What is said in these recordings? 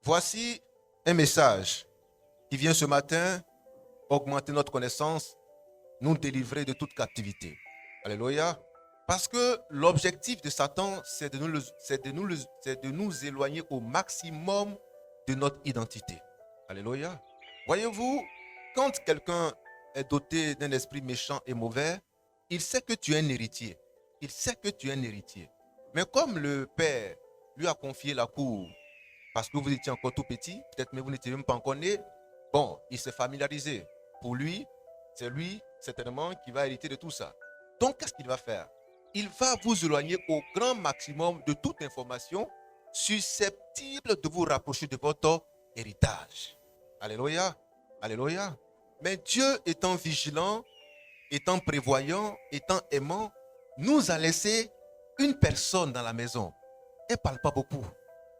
Voici un message qui vient ce matin augmenter notre connaissance, nous délivrer de toute captivité. Alléluia. Parce que l'objectif de Satan, c'est de nous éloigner au maximum de notre identité. Alléluia. Voyez-vous, quand quelqu'un est doté d'un esprit méchant et mauvais, il sait que tu es un héritier. Il sait que tu es un héritier. Mais comme le père lui a confié la cour, parce que vous étiez encore tout petit, peut-être même vous n'étiez même pas encore né, bon, il s'est familiarisé. Pour lui, c'est lui, certainement, qui va hériter de tout ça. Donc, qu'est-ce qu'il va faire? Il va vous éloigner au grand maximum de toute information susceptible de vous rapprocher de votre héritage. Alléluia. Alléluia. Mais Dieu étant vigilant, étant prévoyant, étant aimant, nous a laissé une personne dans la maison. Elle ne parle pas beaucoup.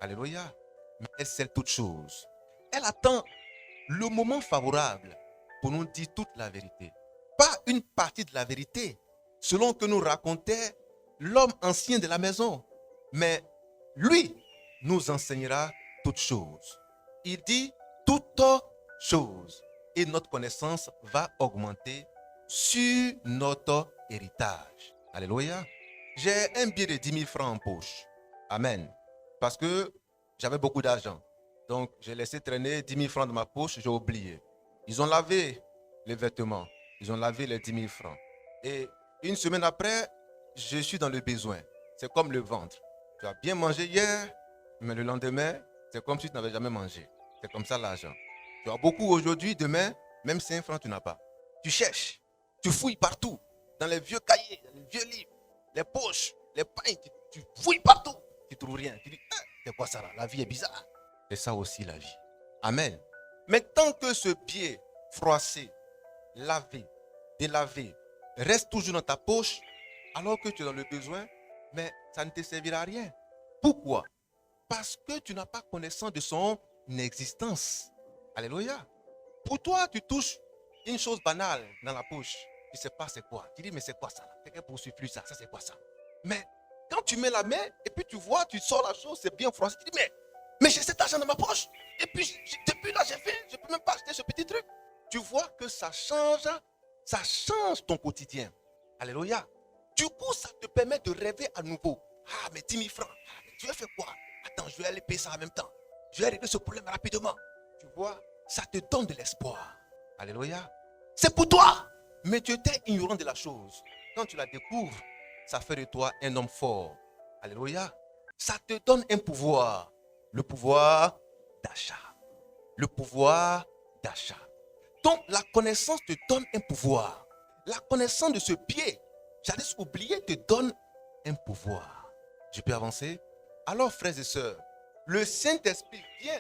Alléluia. Mais elle sait toutes choses. Elle attend le moment favorable pour nous dire toute la vérité. Pas une partie de la vérité, selon que nous racontait l'homme ancien de la maison. Mais lui nous enseignera toutes choses. Il dit toutes choses. Et notre connaissance va augmenter sur notre héritage. Alléluia. J'ai un billet de 10 000 francs en poche. Amen. Parce que j'avais beaucoup d'argent. Donc, j'ai laissé traîner 10 000 francs dans ma poche, j'ai oublié. Ils ont lavé les vêtements. Ils ont lavé les 10 000 francs. Et une semaine après, je suis dans le besoin. C'est comme le ventre. Tu as bien mangé hier, mais le lendemain, c'est comme si tu n'avais jamais mangé. C'est comme ça l'argent. Tu as beaucoup aujourd'hui, demain, même 5 francs, tu n'as pas. Tu cherches, tu fouilles partout, dans les vieux cahiers, dans les vieux livres, les poches, les pains, tu fouilles partout. Tu ne trouves rien. Tu dis, c'est quoi ça là? La vie est bizarre. C'est ça aussi la vie. Amen. Mais tant que ce pied froissé, lavé, délavé, reste toujours dans ta poche, alors que tu es dans le besoin, mais ça ne te servira à rien. Pourquoi? Parce que tu n'as pas connaissance de son existence. Alléluia. Pour toi, tu touches une chose banale dans la poche. Tu ne sais pas c'est quoi. Tu dis, mais c'est quoi ça? Quelqu'un poursuit plus ça. Ça, c'est quoi ça? Mais quand tu mets la main et puis tu vois, tu sors la chose, c'est bien froissé. Tu dis, mais j'ai cet argent dans ma poche. Et puis, depuis là, je ne peux même pas acheter ce petit truc. Tu vois que ça change ton quotidien. Alléluia. Du coup, ça te permet de rêver à nouveau. Ah, mais 10 000 francs. Ah, mais tu vas faire quoi? Attends, je vais aller payer ça en même temps. Je vais régler ce problème rapidement. Tu vois, ça te donne de l'espoir. Alléluia. C'est pour toi. Mais tu étais ignorant de la chose. Quand tu la découvres, ça fait de toi un homme fort. Alléluia. Ça te donne un pouvoir. Le pouvoir d'achat. Le pouvoir d'achat. Donc, la connaissance te donne un pouvoir. La connaissance de ce pied, j'allais oublier, te donne un pouvoir. Je peux avancer? Alors, frères et sœurs, le Saint-Esprit vient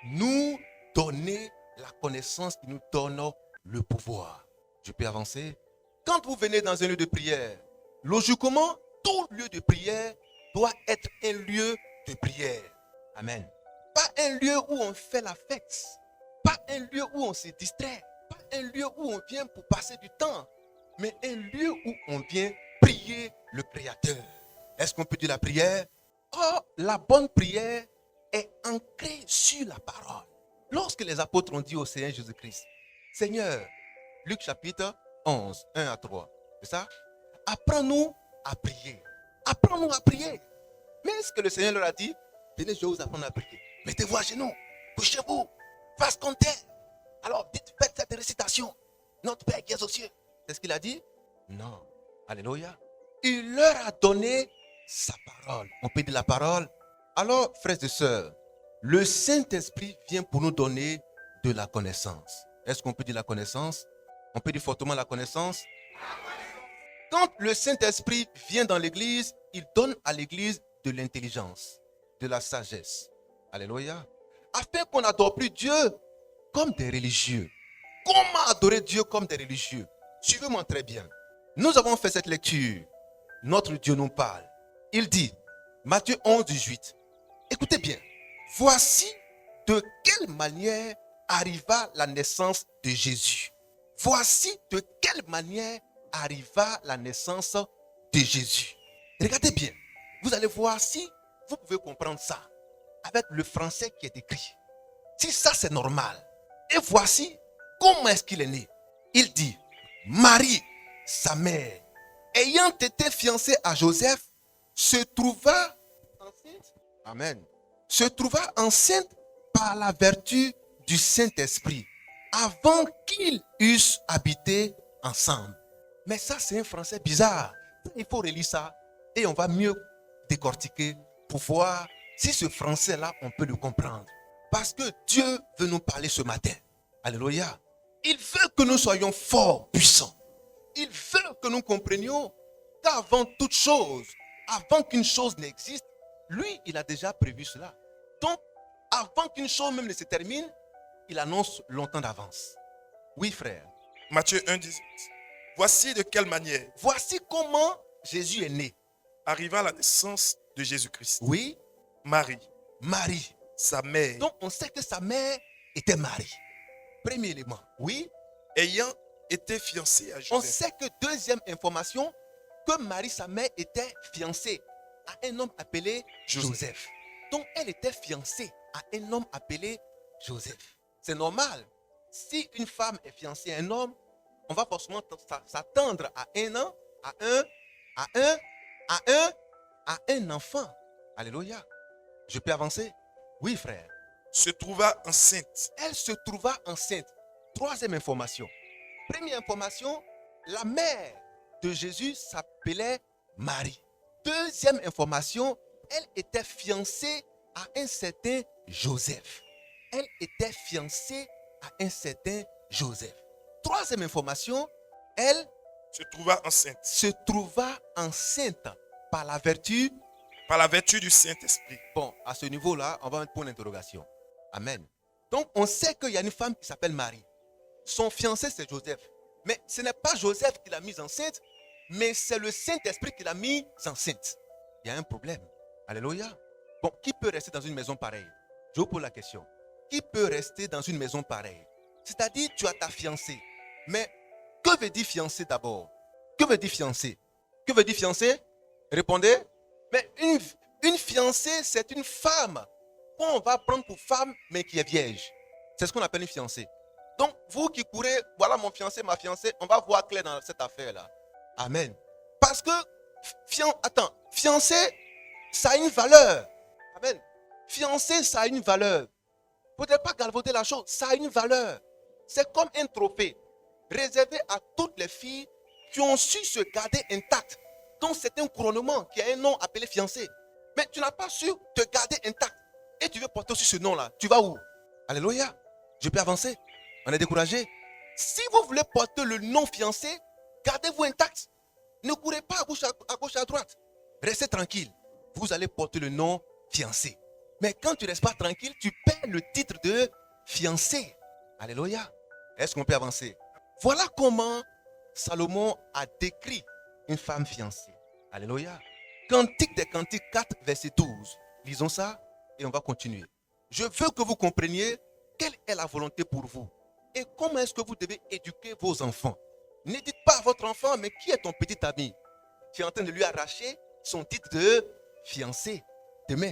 nous donner la connaissance qui nous donne le pouvoir. Je peux avancer? Quand vous venez dans un lieu de prière, logiquement, tout lieu de prière doit être un lieu de prière. Amen. Pas un lieu où on fait la fête. Pas un lieu où on se distrait. Pas un lieu où on vient pour passer du temps. Mais un lieu où on vient prier le Créateur. Est-ce qu'on peut dire la prière? Oh, la bonne prière est ancrée sur la parole. Lorsque les apôtres ont dit au Seigneur Jésus-Christ, Seigneur, Luc chapitre 11, 1 à 3, c'est ça? Apprends-nous à prier. Apprends-nous à prier. Mais est-ce que le Seigneur leur a dit, venez, je vais vous apprendre à prier. Mettez-vous à genoux, couchez-vous, face contre terre. Alors, faites cette récitation. Notre Père qui est aux cieux. C'est ce qu'il a dit? Non. Alléluia. Il leur a donné sa parole. On peut dire la parole. Alors, frères et sœurs, le Saint-Esprit vient pour nous donner de la connaissance. Est-ce qu'on peut dire la connaissance? On peut dire fortement la connaissance. Quand le Saint-Esprit vient dans l'église, il donne à l'église de l'intelligence, de la sagesse. Alléluia. Afin qu'on n'adore plus Dieu comme des religieux. Comment adorer Dieu comme des religieux? Suivez-moi très bien. Nous avons fait cette lecture. Notre Dieu nous parle. Il dit, Matthieu 11, 18. Écoutez bien. Voici de quelle manière arriva la naissance de Jésus. Voici de quelle manière arriva la naissance de Jésus. Regardez bien. Vous allez voir si vous pouvez comprendre ça avec le français qui est écrit. Si ça c'est normal, et voici comment est-ce qu'il est né. Il dit, Marie, sa mère, ayant été fiancée à Joseph, se trouva enceinte. Amen. Se trouva enceinte par la vertu du Saint-Esprit, avant qu'ils eussent habité ensemble. Mais ça, c'est un français bizarre. Il faut relire ça et on va mieux décortiquer pour voir si ce français-là, on peut le comprendre. Parce que Dieu veut nous parler ce matin. Alléluia. Il veut que nous soyons forts, puissants. Il veut que nous comprenions qu'avant toute chose, avant qu'une chose n'existe, lui, il a déjà prévu cela. Donc, avant qu'une chose même ne se termine, il annonce longtemps d'avance. Oui, frère. Matthieu 1, 18. Voici de quelle manière Voici comment Jésus est né. arriva la naissance de Jésus-Christ. Oui, Marie, Marie. sa mère, Donc, on sait que sa mère était Marie. Premier élément. Oui, ayant été fiancée à on Joseph. sait que deuxième information, que Marie, sa mère, était fiancée à un homme appelé Joseph. Donc, elle était fiancée à un homme appelé Joseph. C'est normal. Si une femme est fiancée à un homme, on va forcément s'attendre à un enfant. Alléluia. Je peux avancer? Oui, frère. Se trouva enceinte. Elle se trouva enceinte. Troisième information. Première information, la mère de Jésus s'appelait Marie. Deuxième information, elle était fiancée à un certain Joseph. Elle était fiancée à un certain Joseph. Troisième information, elle Se trouva enceinte se trouva enceinte par la vertu. par la vertu du Saint-Esprit. Bon, à ce niveau-là, on va mettre point d'interrogation. Amen. Donc, on sait qu'il y a une femme qui s'appelle Marie. Son fiancé, c'est Joseph. Mais ce n'est pas Joseph qui l'a mise enceinte, mais c'est le Saint-Esprit qui l'a mise enceinte. Il y a un problème. Alléluia. Bon, qui peut rester dans une maison pareille? Je vous pose la question. Qui peut rester dans une maison pareille? C'est-à-dire, tu as ta fiancée. Mais que veut dire fiancée d'abord? Que veut dire fiancée? Que veut dire fiancée? Répondez. Mais une fiancée, c'est une femme qu'on va prendre pour femme, mais qui est vierge. C'est ce qu'on appelle une fiancée. Donc, vous qui courez, voilà mon fiancé, ma fiancée, on va voir clair dans cette affaire-là. Amen. Parce que, fiancé, ça a une valeur. Amen. Fiancé, ça a une valeur. Vous ne pouvez pas galvauder la chose, ça a une valeur. C'est comme un trophée réservé à toutes les filles qui ont su se garder intactes. Donc, c'est un couronnement qui a un nom appelé fiancé. Mais tu n'as pas su te garder intact. Et tu veux porter aussi ce nom-là. Tu vas où? Alléluia. Je peux avancer. On est découragé. Si vous voulez porter le nom fiancé, gardez-vous intact. Ne courez pas à gauche, à droite. Restez tranquille. Vous allez porter le nom fiancé. Mais quand tu ne restes pas tranquille, tu perds le titre de fiancé. Alléluia. Est-ce qu'on peut avancer? Voilà comment Salomon a décrit une femme fiancée. Alléluia. Cantique des Cantiques 4, verset 12. Lisons ça et on va continuer. Je veux que vous compreniez quelle est la volonté pour vous et comment est-ce que vous devez éduquer vos enfants. Ne dites pas à votre enfant, mais qui est ton petit ami? Tu es en train de lui arracher son titre de fiancé demain.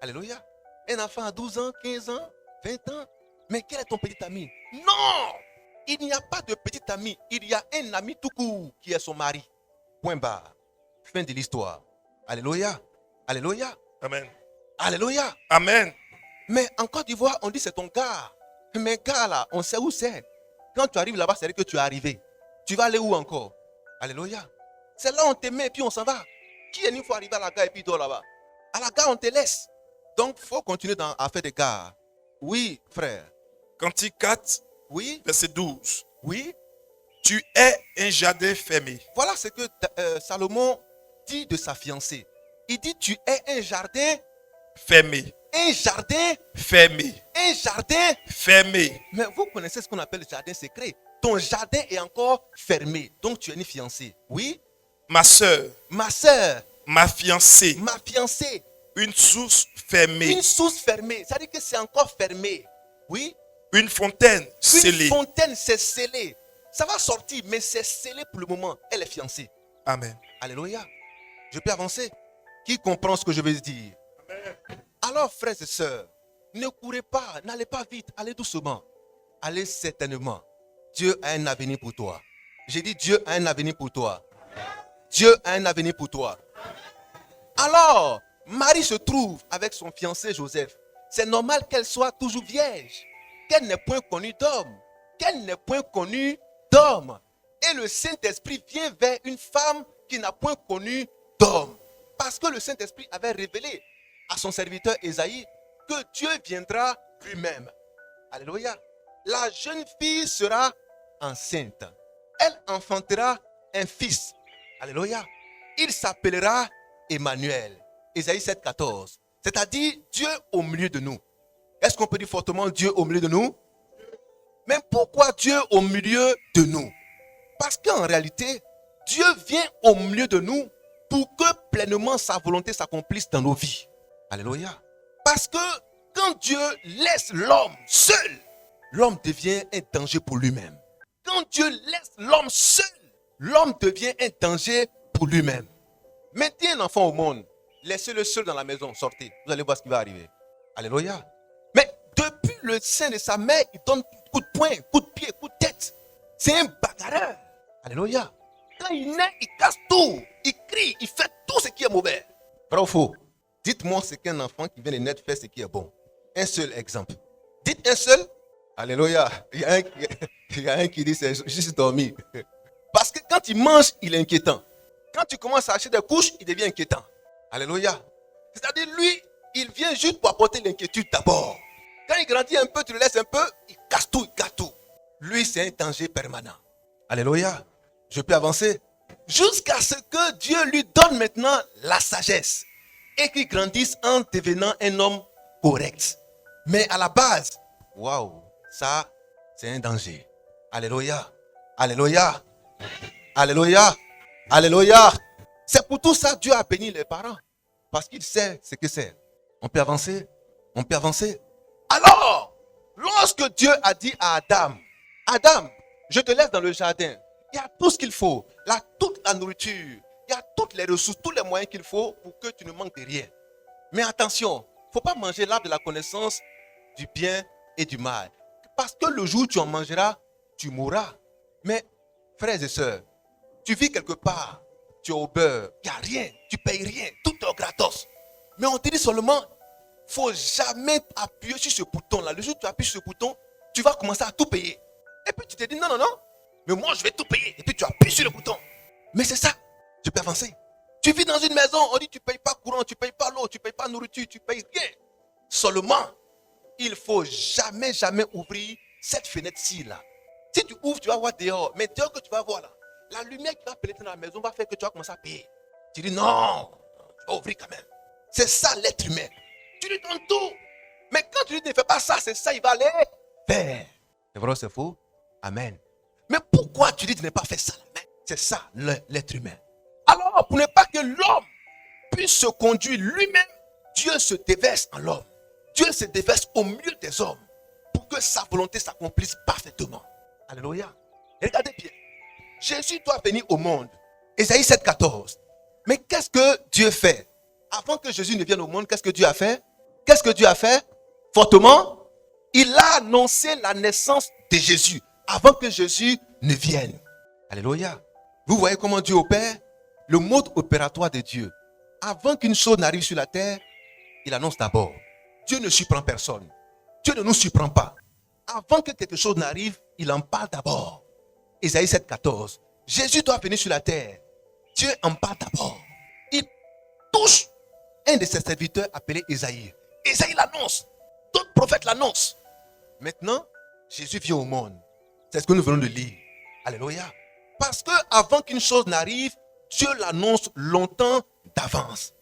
Alléluia. Un enfant à 12 ans, 15 ans, 20 ans. Mais quel est ton petit ami? Non! Il n'y a pas de petit ami. Il y a un ami tout court qui est son mari. Point barre. Fin de l'histoire. Alléluia. Alléluia. Amen. Alléluia. Amen. Mais en Côte d'Ivoire, on dit c'est ton gars. Mais gars là, on sait où c'est. Quand tu arrives là-bas, c'est que tu es arrivé. Tu vas aller où encore? Alléluia. C'est là où on te met et puis on s'en va. Qui est une fois arrivé à la gare et puis dort là-bas? À la gare, on te laisse. Donc, il faut continuer à faire des gares. Oui, frère. Cantique 4, Oui, verset 12. oui. Tu es un jardin fermé. Voilà ce que Salomon dit de sa fiancée. Il dit, tu es un jardin, Fermé. un jardin, Fermé. un jardin. Fermé. Mais vous connaissez ce qu'on appelle le jardin secret. Ton jardin est encore fermé. Donc tu es une fiancée. Oui. Ma soeur, Ma soeur, ma fiancée, ma fiancée, une source fermée. une source fermée. Ça veut dire que c'est encore fermé. Oui. Une fontaine Une scellée. fontaine, c'est scellé. Ça va sortir, mais c'est scellé pour le moment. Elle est fiancée. Amen. Alléluia. Je peux avancer. Qui comprend ce que je veux dire? Alors, frères et sœurs, Ne courez pas, n'allez pas vite, allez doucement. Allez certainement. Dieu a un avenir pour toi. J'ai dit Dieu a un avenir pour toi. Dieu a un avenir pour toi. Alors, Marie se trouve avec son fiancé Joseph. C'est normal qu'elle soit toujours vierge, qu'elle n'ait point connu d'homme, qu'elle n'ait point connu d'homme. Et le Saint-Esprit vient vers une femme qui n'a point connu d'homme. Parce que le Saint-Esprit avait révélé à son serviteur Ésaïe que Dieu viendra lui-même. Alléluia. La jeune fille sera enceinte. Elle enfantera un fils. Alléluia. Il s'appellera Emmanuel. Ésaïe 7, 14. C'est-à-dire Dieu au milieu de nous. Est-ce qu'on peut dire fortement Dieu au milieu de nous? Mais pourquoi Dieu au milieu de nous? Parce qu'en réalité, Dieu vient au milieu de nous pour que pleinement sa volonté s'accomplisse dans nos vies. Alléluia. Parce que quand Dieu laisse l'homme seul, l'homme devient un danger pour lui-même. Quand Dieu laisse l'homme seul, l'homme devient un danger pour lui-même. Mettez un enfant au monde, laissez-le seul dans la maison, sortez. Vous allez voir ce qui va arriver. Alléluia. Mais depuis le sein de sa mère, il donne coup de poing, coup de pied, coup de tête. C'est un bagarreur. Alléluia. Quand il naît, il casse tout. Il crie, il fait tout ce qui est mauvais. Vrai ou faux? Dites-moi ce qu'un enfant qui vient de naître fait ce qui est bon. Un seul exemple. Dites un seul. Alléluia. Il y a un qui dit c'est juste dormir. Parce que quand il mange, il est inquiétant. Quand tu commences à acheter des couches, il devient inquiétant. Alléluia. C'est-à-dire, lui, il vient juste pour apporter l'inquiétude d'abord. Quand il grandit un peu, tu le laisses un peu, il casse tout, il gâte tout. Lui, c'est un danger permanent. Alléluia. Je peux avancer. Jusqu'à ce que Dieu lui donne maintenant la sagesse. Et qu'il grandisse en devenant un homme correct. Mais à la base, waouh, ça, c'est un danger. Alléluia. Alléluia. Alléluia. Alléluia. C'est pour tout ça que Dieu a béni les parents. Parce qu'il sait ce que c'est. On peut avancer. On peut avancer. Alors, lorsque Dieu a dit à Adam, Adam, je te laisse dans le jardin. Il y a tout ce qu'il faut. Là, toute la nourriture. Il y a toutes les ressources, tous les moyens qu'il faut pour que tu ne manques de rien. Mais attention, il ne faut pas manger l'arbre de la connaissance du bien et du mal. Parce que le jour où tu en mangeras, tu mourras. Mais, frères et sœurs, tu vis quelque part, tu es au beurre, il n'y a rien, tu ne payes rien, tout est au gratos. Mais on te dit seulement, il ne faut jamais appuyer sur ce bouton-là. Le jour où tu appuies sur ce bouton, tu vas commencer à tout payer. Et puis tu te dis, non, non, non, mais moi je vais tout payer. Et puis tu appuies sur le bouton. Mais c'est ça, tu peux avancer. Tu vis dans une maison, on dit tu ne payes pas courant, tu ne payes pas l'eau, tu ne payes pas nourriture, tu ne payes rien. Seulement, il ne faut jamais, jamais ouvrir cette fenêtre-ci là. Si tu ouvres, tu vas voir dehors. Mais dehors que tu vas voir là, la lumière qui va pénétrer dans la maison va faire que tu vas commencer à payer. Tu dis non, tu vas ouvrir quand même. C'est ça l'être humain. Tu lui donnes tout. Mais quand tu lui dis ne fais pas ça, c'est ça, il va aller faire. C'est vrai ou c'est faux? Amen. Mais pourquoi tu dis de ne pas faire ça? C'est ça l'être humain. Alors, pour ne pas que l'homme puisse se conduire lui-même, Dieu se déverse en l'homme. Dieu se déverse au milieu des hommes pour que sa volonté s'accomplisse parfaitement. Alléluia. Regardez bien. Jésus doit venir au monde. Ésaïe 7, 14. Mais qu'est-ce que Dieu fait? Avant que Jésus ne vienne au monde, qu'est-ce que Dieu a fait? Qu'est-ce que Dieu a fait? Fortement, il a annoncé la naissance de Jésus avant que Jésus ne vienne. Alléluia. Vous voyez comment Dieu opère? Le mode opératoire de Dieu. Avant qu'une chose n'arrive sur la terre, il annonce d'abord. Dieu ne surprend personne. Dieu ne nous surprend pas. Avant que quelque chose n'arrive, il en parle d'abord. Ésaïe 7, 14. Jésus doit venir sur la terre. Dieu en parle d'abord. Il touche un de ses serviteurs appelé Ésaïe. Ésaïe l'annonce. D'autres prophètes l'annoncent. Maintenant, Jésus vient au monde. C'est ce que nous venons de lire. Alléluia. Parce que avant qu'une chose n'arrive, Dieu l'annonce longtemps d'avance.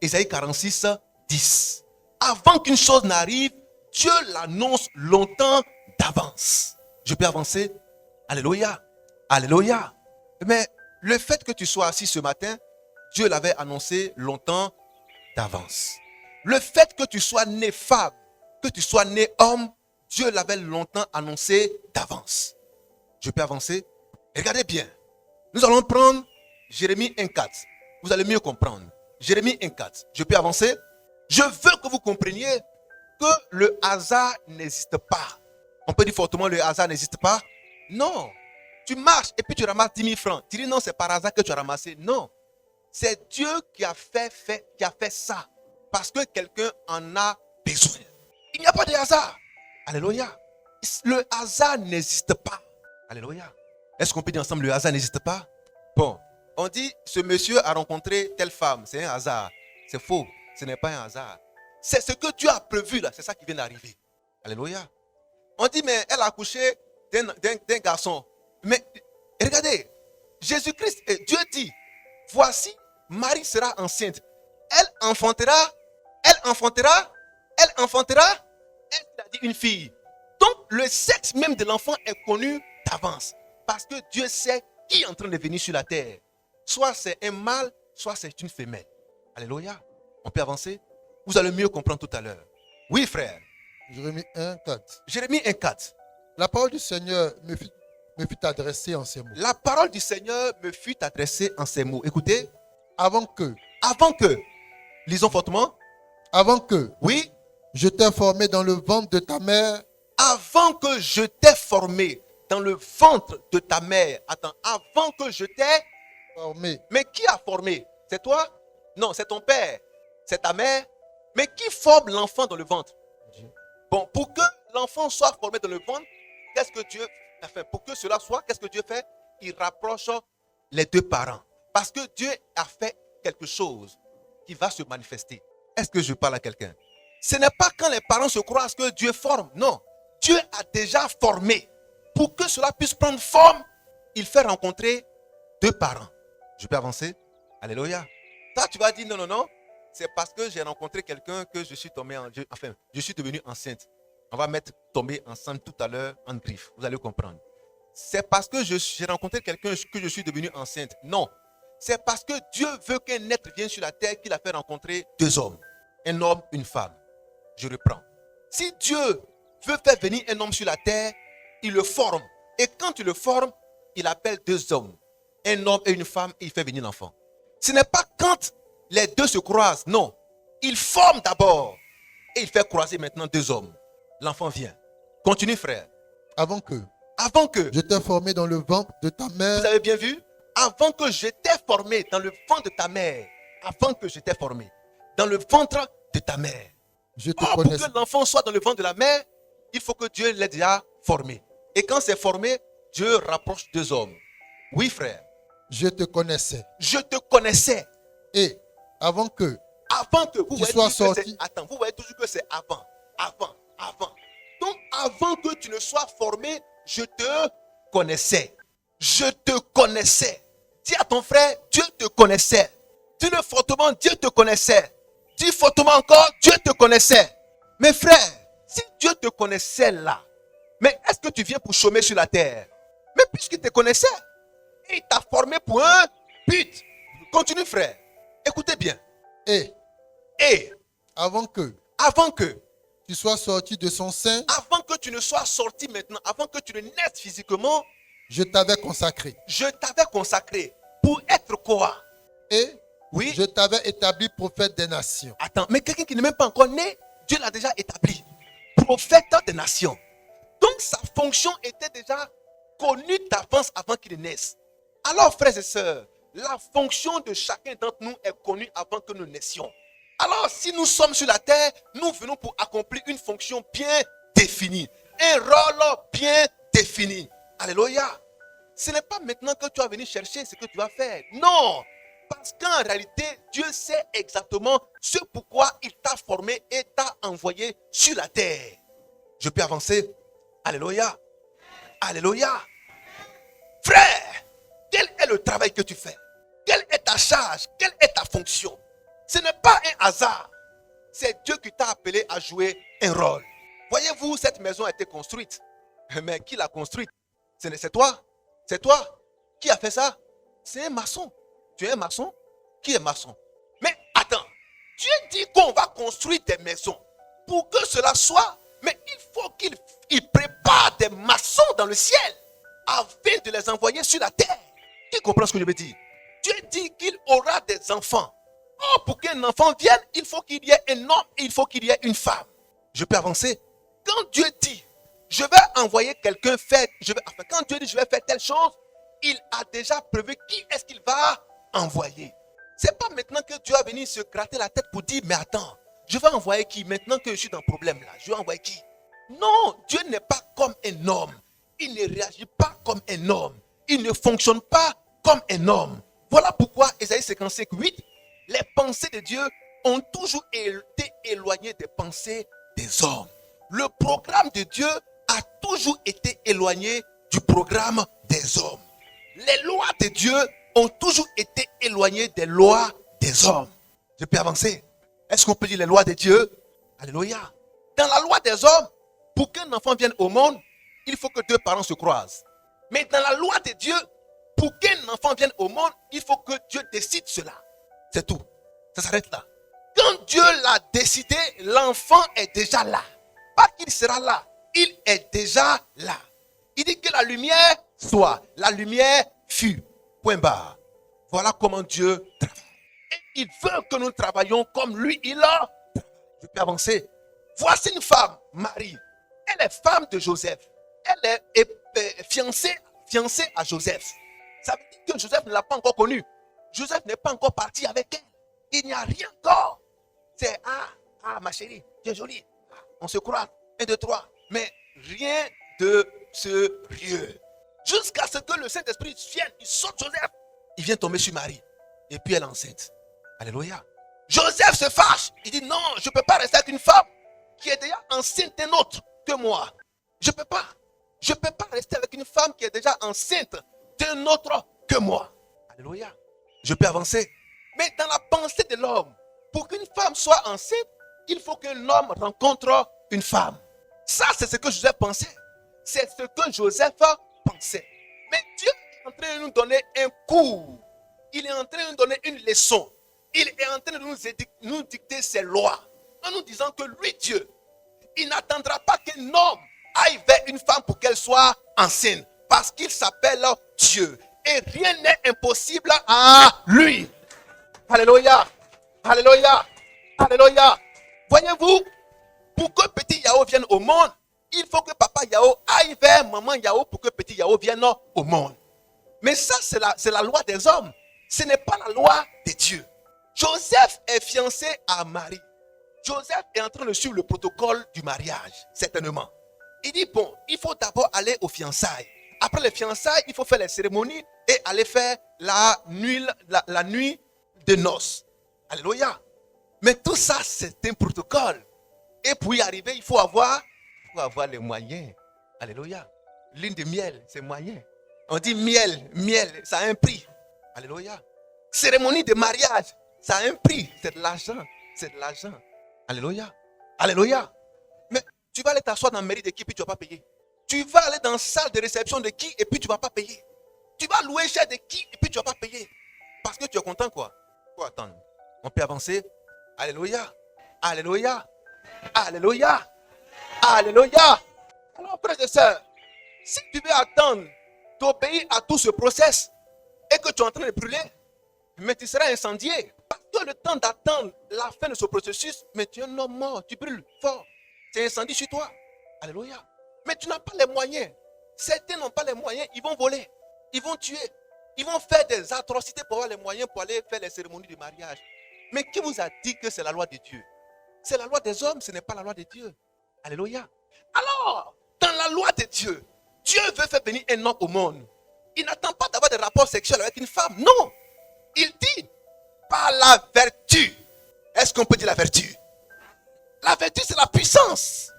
Ésaïe 46, 10. Avant qu'une chose n'arrive, Dieu l'annonce longtemps d'avance. Je peux avancer? Alléluia. Alléluia. Mais le fait que tu sois assis ce matin, Dieu l'avait annoncé longtemps d'avance. Le fait que tu sois né femme, que tu sois né homme, Dieu l'avait longtemps annoncé d'avance. Je peux avancer? Regardez bien. Nous allons prendre Jérémie 1,4. Vous allez mieux comprendre. Jérémie 1,4. Je peux avancer? Je veux que vous compreniez que le hasard n'existe pas. On peut dire fortement le hasard n'existe pas? Non. Tu marches et puis tu ramasses 10 000 francs. Tu dis non, c'est par hasard que tu as ramassé. Non. C'est Dieu qui a fait ça. Parce que quelqu'un en a besoin. Il n'y a pas de hasard. Alléluia. Le hasard n'existe pas. Alléluia. Est-ce qu'on peut dire ensemble le hasard n'existe pas? Bon. On dit ce monsieur a rencontré telle femme. C'est un hasard. C'est faux. Ce n'est pas un hasard. C'est ce que Dieu a prévu là. C'est ça qui vient d'arriver. Alléluia. On dit mais elle a accouché d'un garçon. Mais regardez. Jésus-Christ, Dieu dit, voici, Marie sera enceinte. Elle enfantera, elle a dit une fille. Donc, le sexe même de l'enfant est connu d'avance. Parce que Dieu sait qui est en train de venir sur la terre. Soit c'est un mâle, soit c'est une femelle. Alléluia. On peut avancer? Vous allez mieux comprendre tout à l'heure. Oui, frère. Jérémie 1:4. Jérémie 1:4. La parole du Seigneur me fut adressée en ces mots. La parole du Seigneur me fut adressée en ces mots. Écoutez. Avant que, lisons fortement. Avant que, oui, je t'ai formé dans le ventre de ta mère. Avant que je t'ai formé dans le ventre de ta mère. Attends, avant que je t'ai formé. Mais qui a formé? C'est toi? Non, c'est ton père. C'est ta mère. Mais qui forme l'enfant dans le ventre? Dieu. Bon, pour que l'enfant soit formé dans le ventre, qu'est-ce que Dieu a fait? Pour que cela soit, qu'est-ce que Dieu fait? Il rapproche les deux parents. Parce que Dieu a fait quelque chose qui va se manifester. Est-ce que je parle à quelqu'un? Ce n'est pas quand les parents se croisent que Dieu forme. Non. Dieu a déjà formé. Pour que cela puisse prendre forme, il fait rencontrer deux parents. Je peux avancer? Alléluia. Toi, tu vas dire non. C'est parce que j'ai rencontré quelqu'un que je suis tombé je suis devenu enceinte. On va mettre tomber enceinte tout à l'heure en griffe. Vous allez comprendre. C'est parce que j'ai rencontré quelqu'un que je suis devenu enceinte. Non. C'est parce que Dieu veut qu'un être vienne sur la terre qu'il a fait rencontrer deux hommes. Un homme, une femme. Je reprends. Si Dieu veut faire venir un homme sur la terre, il le forme. Et quand il le forme, il appelle deux hommes. Un homme et une femme, et il fait venir l'enfant. Ce n'est pas quand les deux se croisent, non. Il forme d'abord. Et il fait croiser maintenant deux hommes. L'enfant vient. Continue, frère. Avant que je t'ai formé dans le ventre de ta mère. Vous avez bien vu? Avant que je t'ai formé dans le ventre de ta mère. Avant que je t'ai formé dans le ventre de ta mère. Je te pour connaissais. que l'enfant soit dans le ventre de la mère, il faut que Dieu l'ait déjà formé. Et quand c'est formé, Dieu rapproche deux hommes. Oui, frère. Je te connaissais. Je te connaissais. Et avant que vous sois sorti. Attends, vous voyez toujours que c'est avant. Donc, avant que tu ne sois formé, je te connaissais. Je te connaissais. Dis à ton frère, Dieu te connaissait. Dis-le fortement, Dieu te connaissait. Dis fortement encore, Dieu te connaissait. Mes frères, si Dieu te connaissait là, mais est-ce que tu viens pour chômer sur la terre? Mais puisqu'il te connaissait, et il t'a formé pour un but. Continue, frère. Écoutez bien. Et avant que tu sois sorti de son sein, avant que tu ne sois sorti maintenant, avant que tu ne naisses physiquement, je t'avais consacré. Je t'avais consacré pour être quoi? Et oui, je t'avais établi prophète des nations. Attends, mais quelqu'un qui n'est même pas encore né, Dieu l'a déjà établi. Prophète des nations. Donc sa fonction était déjà connue d'avance avant qu'il naisse. Alors, frères et sœurs, la fonction de chacun d'entre nous est connue avant que nous naissions. Alors, si nous sommes sur la terre, nous venons pour accomplir une fonction bien définie. Un rôle bien défini. Alléluia. Ce n'est pas maintenant que tu vas venir chercher ce que tu vas faire. Non. Parce qu'en réalité, Dieu sait exactement ce pourquoi il t'a formé et t'a envoyé sur la terre. Je peux avancer? Alléluia. Alléluia. Frère, quel est le travail que tu fais? Quelle est ta charge? Quelle est ta fonction? Ce n'est pas un hasard. C'est Dieu qui t'a appelé à jouer un rôle. Voyez-vous, cette maison a été construite. Mais qui l'a construite? C'est toi? C'est toi? Qui a fait ça? C'est un maçon. Tu es un maçon? Qui est maçon? Mais attends, Dieu dit qu'on va construire des maisons. Pour que cela soit, mais il faut qu'il prépare des maçons dans le ciel afin de les envoyer sur la terre. Qui comprend ce que je veux dire? Dieu dit qu'il aura des enfants. Oh, pour qu'un enfant vienne, il faut qu'il y ait un homme et il faut qu'il y ait une femme. Je peux avancer. Quand Dieu dit, je vais envoyer quelqu'un faire, quand Dieu dit, je vais faire telle chose, il a déjà prévu qui est-ce qu'il va envoyer. C'est pas maintenant que Dieu va venir se gratter la tête pour dire, mais attends, je vais envoyer qui maintenant que je suis dans le problème là? Je vais envoyer qui? Non, Dieu n'est pas comme un homme. Il ne réagit pas comme un homme. Il ne fonctionne pas comme un homme. Voilà pourquoi Ésaïe 55:8, les pensées de Dieu ont toujours été éloignées des pensées des hommes. Le programme de Dieu a toujours été éloigné du programme des hommes. Les lois de Dieu ont toujours été éloignées des lois des hommes. Je peux avancer. Est-ce qu'on peut dire les lois de Dieu? Alléluia. Dans la loi des hommes, pour qu'un enfant vienne au monde, il faut que deux parents se croisent. Mais dans la loi de Dieu, pour qu'un enfant vienne au monde, il faut que Dieu décide cela. C'est tout. Ça s'arrête là. Quand Dieu l'a décidé, l'enfant est déjà là. Pas qu'il sera là, il est déjà là. Il dit que la lumière soit. La lumière fut. Point barre. Voilà comment Dieu travaille. Et il veut que nous travaillions comme lui, il a. Je peux avancer. Voici une femme, Marie. Elle est femme de Joseph. Elle est fiancée à Joseph. Ça veut dire que Joseph ne l'a pas encore connue. Joseph n'est pas encore parti avec elle. Il n'y a rien encore. C'est ma chérie, tu es jolie. On se croit. 1, 2, 3. Mais rien de sérieux. Jusqu'à ce que le Saint-Esprit vienne, il saute Joseph. Il vient tomber sur Marie. Et puis elle est enceinte. Alléluia. Joseph se fâche. Il dit non, je ne peux pas rester avec une femme qui est déjà enceinte d'un autre que moi. Je ne peux pas. Je ne peux pas rester avec une femme qui est déjà enceinte d'un autre que moi. Alléluia. Je peux avancer. Mais dans la pensée de l'homme, pour qu'une femme soit enceinte, il faut qu'un homme rencontre une femme. Ça, c'est ce que Joseph pensait. C'est ce que Joseph pensait. Mais Dieu est en train de nous donner un cours. Il est en train de nous donner une leçon. Il est en train de nous dicter ses lois. En nous disant que lui, Dieu, il n'attendra pas qu'un homme aille vers une femme pour qu'elle soit enceinte. Parce qu'il s'appelle Dieu. Et rien n'est impossible à lui. Alléluia. Alléluia. Alléluia. Voyez-vous, pour que petit Yao vienne au monde, il faut que papa Yao aille vers maman Yao pour que petit Yao vienne au monde. Mais ça, c'est la loi des hommes. Ce n'est pas la loi de Dieu. Joseph est fiancé à Marie. Joseph est en train de suivre le protocole du mariage, certainement. Il dit, bon, il faut d'abord aller aux fiançailles. Après les fiançailles, il faut faire les cérémonies et aller faire la nuit de noces. Alléluia. Mais tout ça, c'est un protocole. Et pour y arriver, il faut avoir les moyens. Alléluia. Lune de miel, c'est moyen. On dit miel, ça a un prix. Alléluia. Cérémonie de mariage, ça a un prix. C'est de l'argent. Alléluia. Alléluia. Mais tu vas aller t'asseoir dans la mairie de qui et puis tu ne vas pas payer. Tu vas aller dans la salle de réception de qui et puis tu ne vas pas payer. Tu vas louer cher de qui et puis tu ne vas pas payer. Parce que tu es content quoi. Faut attendre. On peut avancer. Alléluia. Alléluia. Alléluia. Alléluia. Alors frères et sœurs, si tu veux attendre d'obéir à tout ce process et que tu es en train de brûler, mais tu seras incendié. Parce que le temps d'attendre la fin de ce processus, mais tu es un homme mort, tu brûles fort. C'est incendie sur toi. Alléluia. Mais tu n'as pas les moyens. Certains n'ont pas les moyens, ils vont voler, ils vont tuer, ils vont faire des atrocités pour avoir les moyens pour aller faire les cérémonies de mariage. Mais qui vous a dit que c'est la loi de Dieu? C'est la loi des hommes, ce n'est pas la loi de Dieu. Alléluia. Alors, dans la loi de Dieu, Dieu veut faire venir un homme au monde. Il n'attend pas d'avoir des rapports sexuels avec une femme. Non. Il dit, par la vertu. Est-ce qu'on peut dire la vertu? La vertu, c'est la puissance.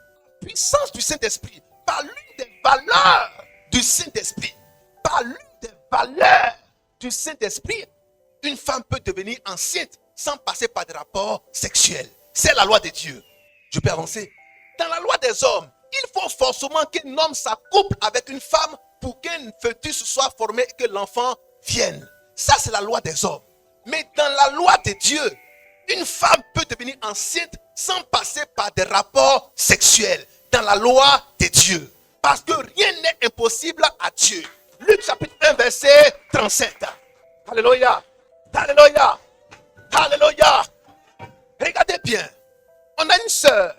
La puissance du Saint-Esprit. Par l'une des valeurs du Saint-Esprit. Par l'une des valeurs du Saint-Esprit, une femme peut devenir enceinte sans passer par des rapports sexuels. C'est la loi de Dieu. Je peux avancer. Dans la loi des hommes, il faut forcément qu'un homme s'accouple avec une femme pour qu'un fœtus soit formé et que l'enfant vienne. Ça, c'est la loi des hommes. Mais dans la loi de Dieu, une femme peut devenir enceinte sans passer par des rapports sexuels. Dans la loi de Dieu. Parce que rien n'est impossible à Dieu. Luc chapitre 1, verset 37. Alléluia. Alléluia. Alléluia. Regardez bien. On a une sœur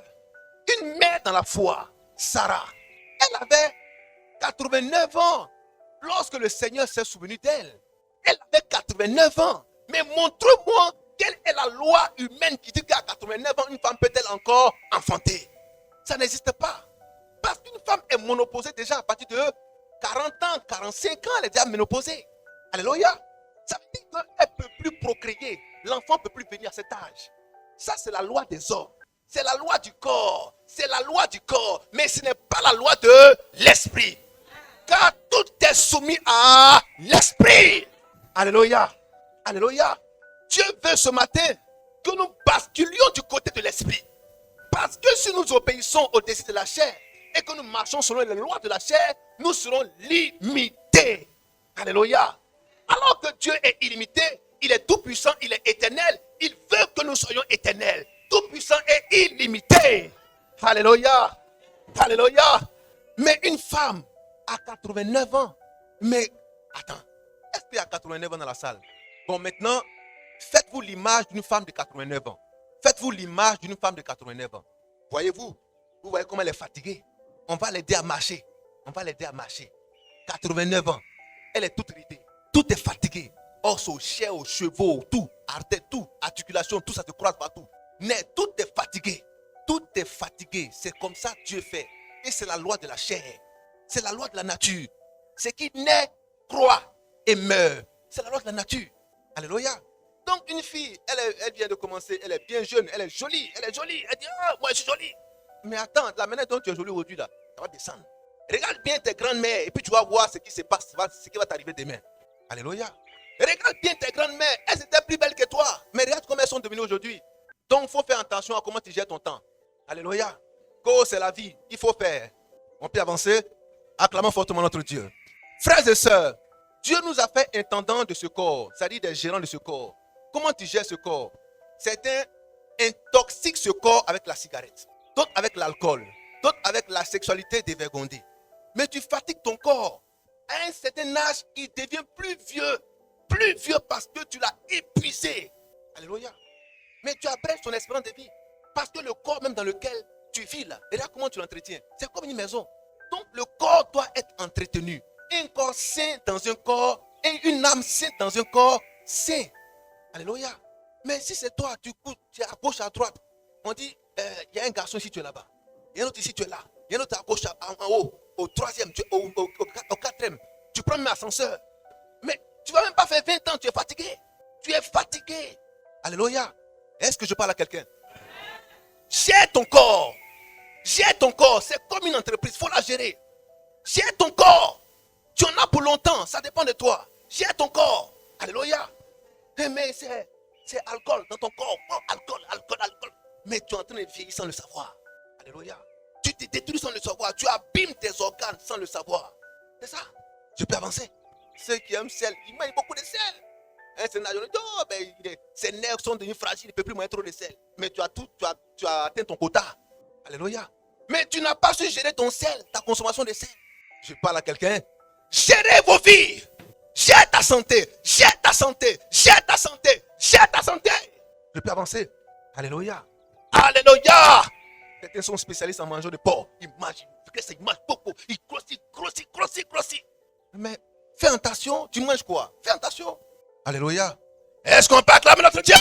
une mère dans la foi, Sarah, elle avait 89 ans lorsque le Seigneur s'est souvenu d'elle. Elle avait 89 ans. Mais montre-moi quelle est la loi humaine qui dit qu'à 89 ans, une femme peut-elle encore enfanter? Ça n'existe pas. Parce qu'une femme est monopausée déjà à partir de 40 ans, 45 ans, elle est déjà ménopausée. Alléluia. Ça veut dire qu'elle ne peut plus procréer. L'enfant ne peut plus venir à cet âge. Ça, c'est la loi des hommes. C'est la loi du corps. C'est la loi du corps. Mais ce n'est pas la loi de l'esprit. Car tout est soumis à l'esprit. Alléluia. Alléluia. Dieu veut ce matin que nous basculions du côté de l'esprit. Parce que si nous obéissons au désir de la chair et que nous marchons selon les lois de la chair, nous serons limités. Alléluia. Alors que Dieu est illimité, il est tout puissant, il est éternel. Il veut que nous soyons éternels. Tout puissant et illimité. Alléluia. Alléluia. Mais une femme à 89 ans. Mais attends, est-ce qu'il y a 89 ans dans la salle? Bon, maintenant, faites-vous l'image d'une femme de 89 ans. Faites-vous l'image d'une femme de 89 ans. Voyez-vous? Vous voyez comment elle est fatiguée. On va l'aider à marcher. On va l'aider à marcher. 89 ans. Elle est toute ridée. Tout est fatigué. Os aux chairs, aux chevaux, tout. Artère, tout. Articulation, tout ça se croise partout. Mais tout est fatigué. Tout est fatigué. C'est comme ça que Dieu fait. Et c'est la loi de la chair. C'est la loi de la nature. Ce qui naît, croît et meurt. C'est la loi de la nature. Alléluia. Donc une fille, elle vient de commencer, elle est bien jeune, elle est jolie, elle dit, ah, moi je suis jolie. Mais attends, la manière dont tu es jolie aujourd'hui là, ça va descendre. Regarde bien tes grandes-mères et puis tu vas voir ce qui se passe, ce qui va t'arriver demain. Alléluia. Regarde bien tes grandes-mères, elles étaient plus belles que toi, mais regarde comment elles sont devenues aujourd'hui. Donc il faut faire attention à comment tu gères ton temps. Alléluia. Go, c'est la vie, il faut faire. On peut avancer. Acclamons fortement notre Dieu. Frères et sœurs, Dieu nous a fait intendants de ce corps, c'est-à-dire des gérants de ce corps. Comment tu gères ce corps? Certains intoxiquent ce corps avec la cigarette, d'autres avec l'alcool, d'autres avec la sexualité dévergondée. Mais tu fatigues ton corps. À un certain âge, il devient plus vieux parce que tu l'as épuisé. Alléluia. Mais tu abrèges ton espérance de vie. Parce que le corps même dans lequel tu vis là, regarde comment tu l'entretiens. C'est comme une maison. Donc le corps doit être entretenu. Un corps sain dans un corps et une âme saine dans un corps sain. Alléluia. Mais si c'est toi, tu es à gauche, à droite. On dit, il y a un garçon ici, tu es là-bas. Il y a un autre ici, tu es là. Il y a un autre à gauche, en haut, au troisième, au quatrième. Tu prends même l'ascenseur. Mais tu ne vas même pas faire 20 ans, tu es fatigué. Tu es fatigué. Alléluia. Est-ce que je parle à quelqu'un? Gère ton corps. Gère ton corps. C'est comme une entreprise, il faut la gérer. Gère ton corps. Tu en as pour longtemps, ça dépend de toi. Gère ton corps. Alléluia. Mais c'est alcool dans ton corps. Oh, alcool. Mais tu es en train de vieillir sans le savoir. Alléluia. Tu te détruis sans le savoir. Tu abîmes tes organes sans le savoir. C'est ça. Je peux avancer. Ceux qui aiment sel, ils mangent beaucoup de sel. Ses nerfs sont devenus fragiles, il ne peut plus manger trop de sel. Mais tu as atteint ton quota. Alléluia. Mais tu n'as pas su gérer ton sel, ta consommation de sel. Je parle à quelqu'un. Gérez vos vies. Gère ta santé. Gère ta santé. Gère ta santé. Gère ta santé. Je peux avancer. Alléluia. Alléluia. Certains sont spécialistes en mangeant de porc. Ils mangent beaucoup. Ils grossissent. Mais fais attention, tu manges quoi? Fais attention. Alléluia. Est-ce qu'on peut acclamer notre Dieu?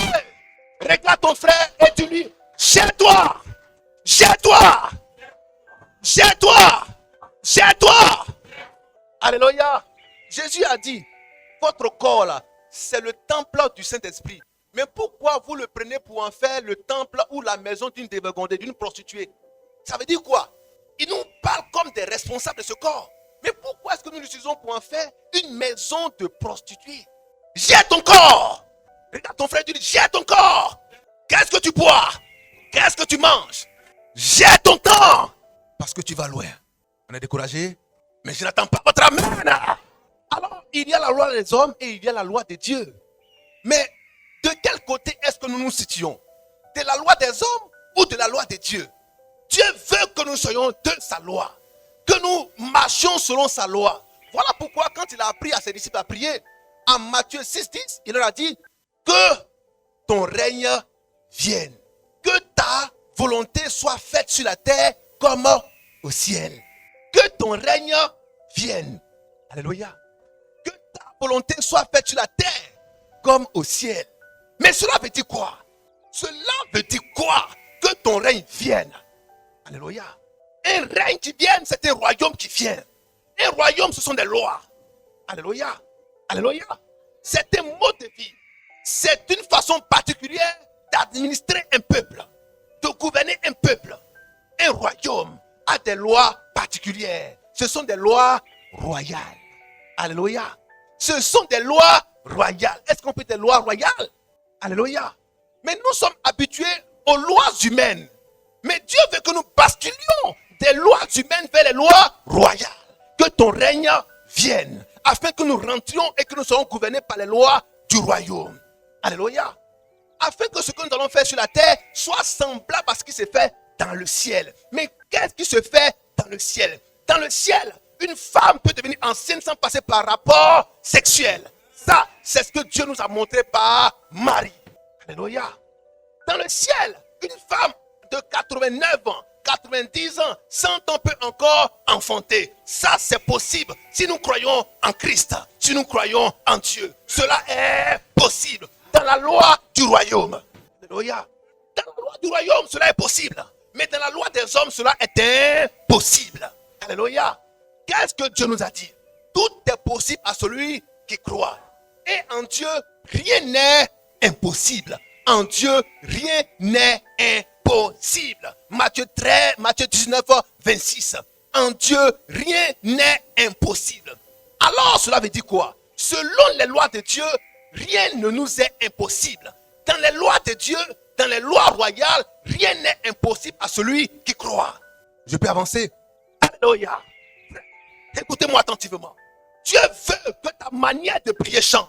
Regarde ton frère et tu lui, gère-toi. Gère-toi. Gère-toi. Gère-toi. Alléluia. Jésus a dit, votre corps là, c'est le temple du Saint-Esprit. Mais pourquoi vous le prenez pour en faire le temple ou la maison d'une dévergondée, d'une prostituée? Ça veut dire quoi? Il nous parle comme des responsables de ce corps. Mais pourquoi est-ce que nous l'utilisons pour en faire une maison de prostituée? Gère ton corps. Regarde ton frère, tu dis, gère ton corps. Qu'est-ce que tu bois? Qu'est-ce que tu manges? Gère ton temps. Parce que tu vas loin. On est découragé, mais je n'attends pas votre amen. Alors, il y a la loi des hommes et il y a la loi de Dieu. Mais de quel côté est-ce que nous nous situons? De la loi des hommes ou de la loi de Dieu? Dieu veut que nous soyons de sa loi. Que nous marchions selon sa loi. Voilà pourquoi quand il a appris à ses disciples à prier, en Matthieu 6,10, il leur a dit que ton règne vienne. Que ta volonté soit faite sur la terre comme au ciel. Que ton règne vienne. Alléluia. Que ta volonté soit faite sur la terre comme au ciel. Mais cela veut dire quoi? Cela veut dire quoi? Que ton règne vienne. Alléluia. Un règne qui vient, c'est un royaume qui vient. Un royaume, ce sont des lois. Alléluia. Alléluia. C'est un mode de vie. C'est une façon particulière d'administrer un peuple, de gouverner un peuple. Un royaume a des lois particulières. Ce sont des lois royales. Alléluia. Ce sont des lois royales. Est-ce qu'on peut dire des lois royales? Alléluia. Mais nous sommes habitués aux lois humaines. Mais Dieu veut que nous basculions des lois humaines vers les lois royales. Que ton règne vienne, afin que nous rentrions et que nous soyons gouvernés par les lois du royaume. Alléluia. Afin que ce que nous allons faire sur la terre soit semblable à ce qui se fait dans le ciel. Mais qu'est-ce qui se fait dans le ciel? Dans le ciel, une femme peut devenir enceinte sans passer par rapport sexuel. Ça, c'est ce que Dieu nous a montré par Marie. Alléluia. Dans le ciel, une femme de 89 ans, 90 ans, 100 ans peut encore enfanter. Ça, c'est possible si nous croyons en Christ, si nous croyons en Dieu. Cela est possible dans la loi du royaume. Alléluia. Dans la loi du royaume, cela est possible. Mais dans la loi des hommes, cela est impossible. Alléluia. Qu'est-ce que Dieu nous a dit? Tout est possible à celui qui croit. Et en Dieu, rien n'est impossible. En Dieu, rien n'est impossible. Matthieu 19, 26. En Dieu, rien n'est impossible. Alors, cela veut dire quoi? Selon les lois de Dieu, rien ne nous est impossible. Dans les lois de Dieu, dans les lois royales, rien n'est impossible à celui qui croit. Je peux avancer? Alléluia. Écoutez-moi attentivement. Dieu veut que ta manière de prier change.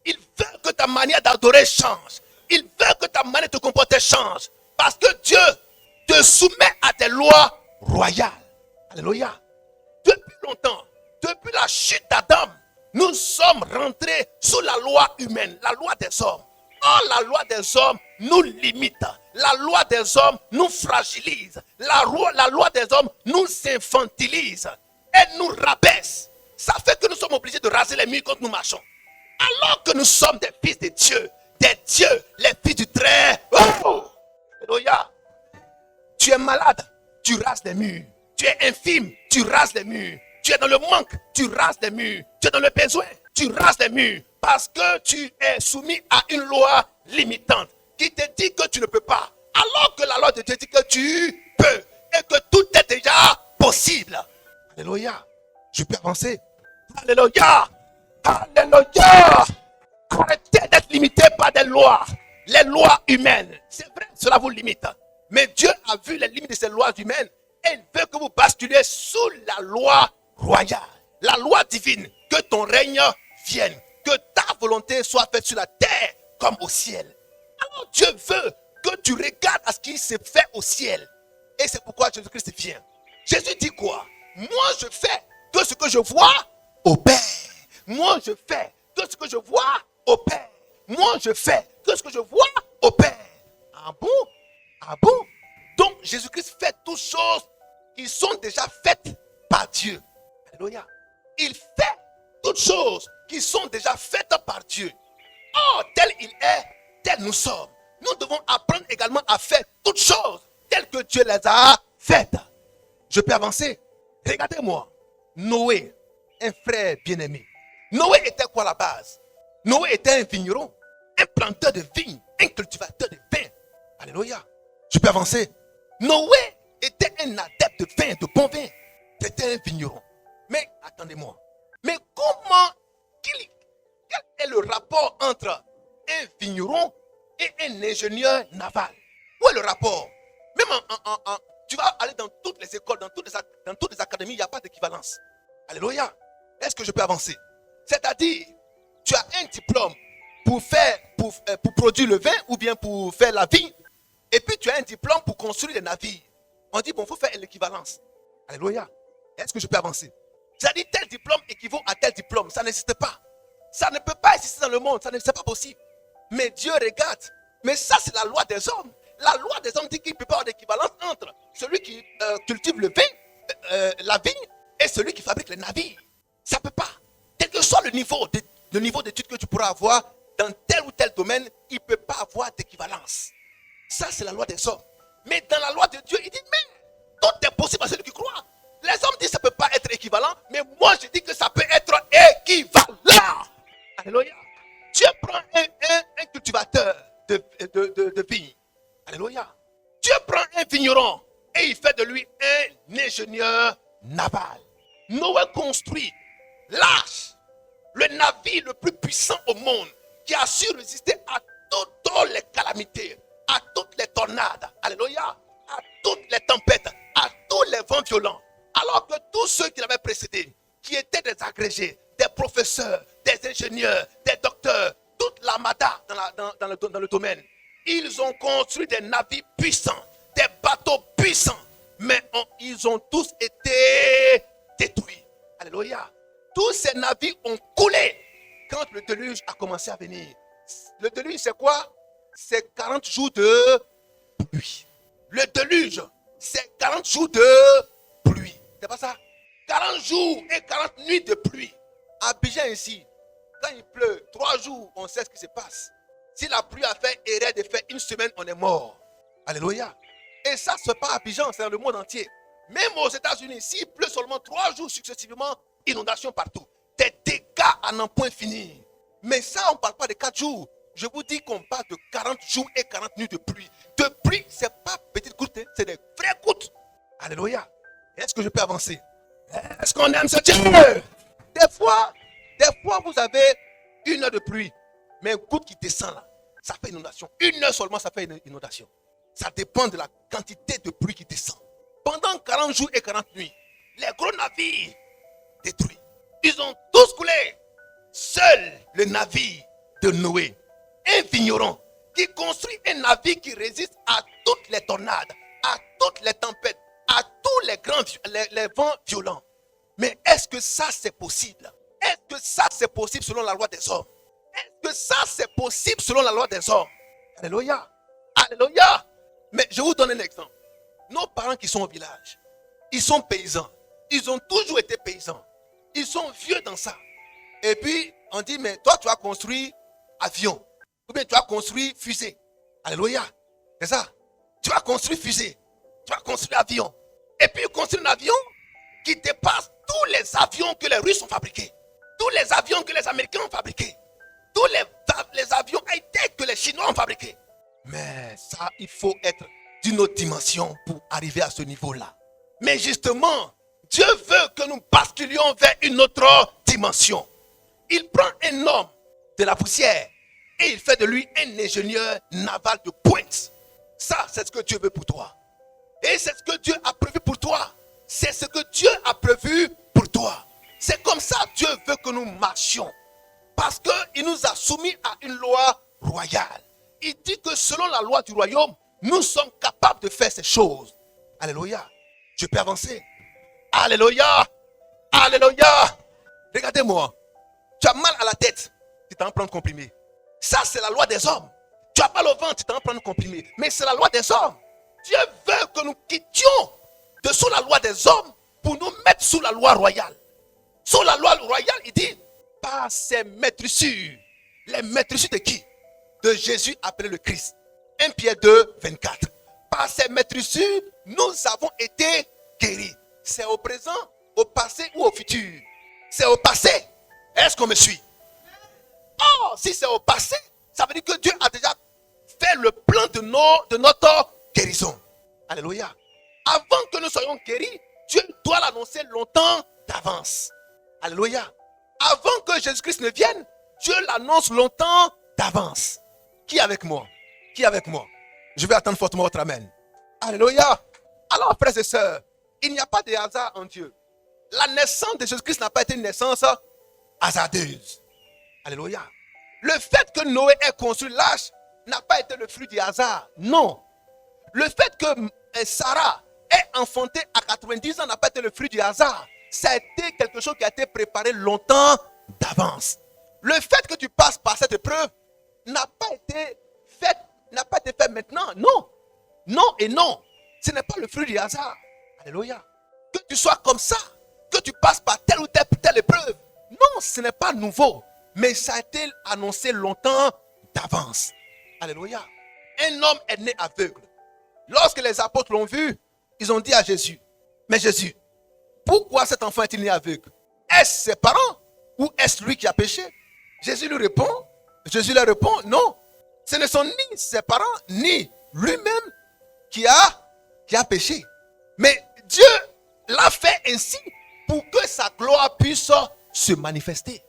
Il veut que ta manière d'adorer change. Il veut que ta manière de te comporter change. Parce que Dieu te soumet à des lois royales. Alléluia. Depuis longtemps, depuis la chute d'Adam, nous sommes rentrés sous la loi humaine, la loi des hommes. Or, la loi des hommes nous limite. La loi des hommes nous fragilise. La loi des hommes nous infantilise. Elle nous rabaisse. Ça fait que nous sommes obligés de raser les murs quand nous marchons. Alors que nous sommes des fils de Dieu, des dieux, les fils du très haut. Alléluia. Tu es malade, tu rases les murs. Tu es infime, tu rases les murs. Tu es dans le manque, tu rases les murs. Tu es dans le besoin, tu rases les murs. Parce que tu es soumis à une loi limitante qui te dit que tu ne peux pas. Alors que la loi de Dieu dit que tu peux. Et que tout est déjà possible. Alléluia. Je peux avancer. Alléluia. Alléluia. Arrêtez d'être limité par des lois. Les lois humaines. C'est vrai, cela vous limite. Mais Dieu a vu les limites de ces lois humaines. Et il veut que vous basculiez sous la loi royale. La loi divine. Que ton règne vienne. Que ta volonté soit faite sur la terre comme au ciel. Alors Dieu veut que tu regardes à ce qui se fait au ciel. Et c'est pourquoi Jésus-Christ vient. Jésus dit quoi? Moi je fais que ce que je vois au Père. Moi je fais que ce que je vois au Père. Moi je fais que ce que je vois au Père. Ah bon? Ah bon? Donc Jésus-Christ fait toutes choses qui sont déjà faites par Dieu. Alléluia. Il fait toutes choses qui sont déjà faites par Dieu. Or, tel il est, tel nous sommes. Nous devons apprendre également à faire toutes choses telles que Dieu les a faites. Je peux avancer? Regardez-moi. Noé, un frère bien-aimé. Noé était quoi à la base? Noé était un vigneron, un planteur de vignes, un cultivateur de vin. Alléluia. Je peux avancer? Noé était un adepte de vin, de bon vin. C'était un vigneron. Mais attendez-moi. Mais quel est le rapport entre un vigneron et un ingénieur naval? Où est le rapport? Même tu vas aller dans toutes les écoles, dans toutes les académies, il n'y a pas d'équivalence. Alléluia. Est-ce que je peux avancer? C'est-à-dire, tu as un diplôme pour produire le vin ou bien pour faire la vigne. Et puis tu as un diplôme pour construire des navires. On dit, bon, il faut faire l'équivalence. Alléluia. Est-ce que je peux avancer? C'est-à-dire, tel diplôme équivaut à tel diplôme. Ça n'existe pas. Ça ne peut pas exister dans le monde. Ça n'est pas possible. Mais Dieu regarde. Mais ça, c'est la loi des hommes. la loi des hommes dit qu'il ne peut pas avoir d'équivalence entre celui qui cultive le vin, la vigne, et celui qui fabrique les navires. Ça ne peut pas. Quel que soit le niveau d'études que tu pourras avoir dans tel ou tel domaine, il ne peut pas avoir d'équivalence. Ça, c'est la loi des hommes. Mais dans la loi de Dieu, il dit, mais tout est possible à celui qui croit. Les hommes disent que ça ne peut pas être équivalent, mais moi je dis que ça peut être équivalent. Alléluia. Dieu prend un cultivateur de vigne. Alléluia. Dieu prend un vigneron et il fait de lui un ingénieur naval. Noé construit l'arche, le navire le plus puissant au monde, qui a su résister à toutes les calamités, à toutes les tornades, alléluia, à toutes les tempêtes, à tous les vents violents. Alors que tous ceux qui l'avaient précédé, qui étaient des agrégés, des professeurs, des ingénieurs, des docteurs, toute l'armada dans le domaine, ils ont construit des navires puissants, des bateaux puissants, mais ils ont tous été détruits. Alléluia. Tous ces navires ont coulé quand le déluge a commencé à venir. Le déluge, c'est quoi? C'est 40 jours de pluie. Le déluge, c'est 40 jours de pluie. C'est pas ça? 40 jours et 40 nuits de pluie. À Abidjan ici, quand il pleut, 3 jours, on sait ce qui se passe. Si la pluie a fait erreur de faire une semaine, on est mort. Alléluia. Et ça, ce n'est pas à Abidjan, c'est dans le monde entier. Même aux États-Unis, s'il pleut seulement 3 jours successivement, inondation partout. Des dégâts à n'en point finir. Mais ça, on ne parle pas de 4 jours. Je vous dis qu'on parle de 40 jours et 40 nuits de pluie. De pluie, ce n'est pas petite goutte, c'est des vraies gouttes. Alléluia. Est-ce que je peux avancer? Est-ce qu'on aime ce Dieu? Des fois, vous avez une heure de pluie, mais une goutte qui descend là, ça fait inondation. Une heure seulement, ça fait une inondation. Ça dépend de la quantité de pluie qui descend. Pendant 40 jours et 40 nuits, les gros navires détruits, ils ont tous coulé. Seul le navire de Noé, un vigneron qui construit un navire qui résiste à toutes les tornades, à toutes les tempêtes, à tous les vents violents. Mais est-ce que ça c'est possible? Est-ce que ça c'est possible selon la loi des hommes? Est-ce que ça c'est possible selon la loi des hommes? Alléluia. Alléluia. Mais je vous donne un exemple. Nos parents qui sont au village, ils sont paysans. Ils ont toujours été paysans. Ils sont vieux dans ça. Et puis, on dit, mais toi, tu as construit avion. Ou bien tu as construit fusée. Alléluia. C'est ça. Tu as construit fusée. Tu as construit avion. Et puis, construit un avion qui dépasse tous les avions que les Russes ont fabriqués. Tous les avions que les Américains ont fabriqués. Tous les avions high-tech que les Chinois ont fabriqués. Mais ça, il faut être d'une autre dimension pour arriver à ce niveau-là. Mais justement, Dieu veut que nous basculions vers une autre dimension. Il prend un homme de la poussière et il fait de lui un ingénieur naval de pointe. Ça, c'est ce que Dieu veut pour toi. Et c'est ce que Dieu a prévu pour toi. C'est ce que Dieu a prévu pour toi. C'est comme ça que Dieu veut que nous marchions. Parce qu'il nous a soumis à une loi royale. Il dit que selon la loi du royaume, nous sommes capables de faire ces choses. Alléluia. Je peux avancer. Alléluia. Alléluia. Regardez-moi. Tu as mal à la tête, tu t'en prends comprimé. Ça, c'est la loi des hommes. Tu as mal au ventre, tu t'en prends comprimé. Mais c'est la loi des hommes. Dieu veut que nous quittions de sous la loi des hommes pour nous mettre sous la loi royale. Sous la loi royale, il dit, par ses maîtrissures. Les maîtrissures de qui? De Jésus appelé le Christ. 1 Pierre 2, 24. Par ses maîtrissures, nous avons été guéris. C'est au présent, au passé ou au futur? C'est au passé. Est-ce qu'on me suit? Oh, si c'est au passé, ça veut dire que Dieu a déjà fait le plan de notre guérison. Alléluia. Avant que nous soyons guéris, Dieu doit l'annoncer longtemps d'avance. Alléluia. Avant que Jésus-Christ ne vienne, Dieu l'annonce longtemps d'avance. Qui est avec moi? Qui est avec moi? Je vais attendre fortement votre amen. Alléluia. Alors, frères et sœurs, il n'y a pas de hasard en Dieu. La naissance de Jésus-Christ n'a pas été une naissance hasardeuse. Alléluia. Le fait que Noé ait construit l'arche n'a pas été le fruit du hasard. Non. Le fait que Sarah ait enfanté à 90 ans n'a pas été le fruit du hasard. Ça a été quelque chose qui a été préparé longtemps d'avance. Le fait que tu passes par cette épreuve n'a pas été fait maintenant. Non. Non et non. Ce n'est pas le fruit du hasard. Alléluia. Que tu sois comme ça, que tu passes par telle ou telle épreuve. Non, ce n'est pas nouveau. Mais ça a été annoncé longtemps d'avance. Alléluia. Un homme est né aveugle. Lorsque les apôtres l'ont vu, ils ont dit à Jésus, mais Jésus, pourquoi cet enfant est-il né aveugle? Est-ce ses parents ou est-ce lui qui a péché? Jésus leur répond, non. Ce ne sont ni ses parents, ni lui-même qui a péché. Mais Dieu l'a fait ainsi pour que sa gloire puisse se manifester.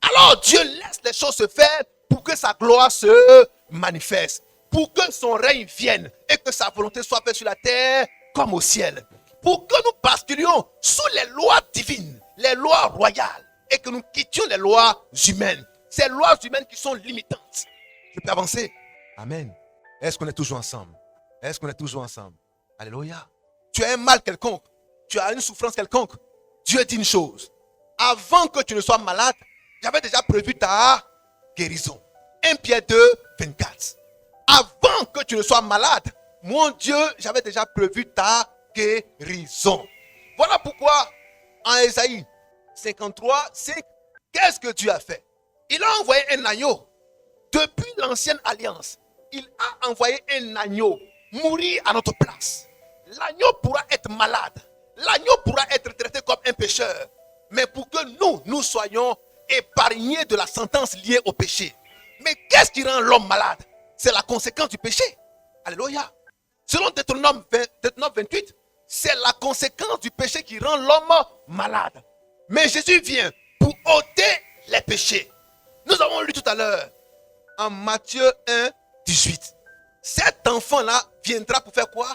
Alors Dieu laisse les choses se faire pour que sa gloire se manifeste. Pour que son règne vienne et que sa volonté soit faite sur la terre comme au ciel. Pour que nous basculions sous les lois divines, les lois royales, et que nous quittions les lois humaines. Ces lois humaines qui sont limitantes. Je peux avancer? Amen. Est-ce qu'on est toujours ensemble? Est-ce qu'on est toujours ensemble? Alléluia. Tu as un mal quelconque, tu as une souffrance quelconque. Dieu dit une chose. Avant que tu ne sois malade, j'avais déjà prévu ta guérison. 1 Pierre 2, 24. Avant que tu ne sois malade, mon Dieu, j'avais déjà prévu ta guérison. Voilà pourquoi, en Ésaïe 53, 5, qu'est-ce que Dieu a fait? Il a envoyé un agneau. Depuis l'ancienne alliance, il a envoyé un agneau mourir à notre place. L'agneau pourra être malade. L'agneau pourra être traité comme un pécheur. Mais pour que nous soyons épargnés de la sentence liée au péché. Mais qu'est-ce qui rend l'homme malade? C'est la conséquence du péché. Alléluia. Selon Deutéronome 28, c'est la conséquence du péché qui rend l'homme malade. Mais Jésus vient pour ôter les péchés. Nous avons lu tout à l'heure en Matthieu 1, 18. Cet enfant-là viendra pour faire quoi?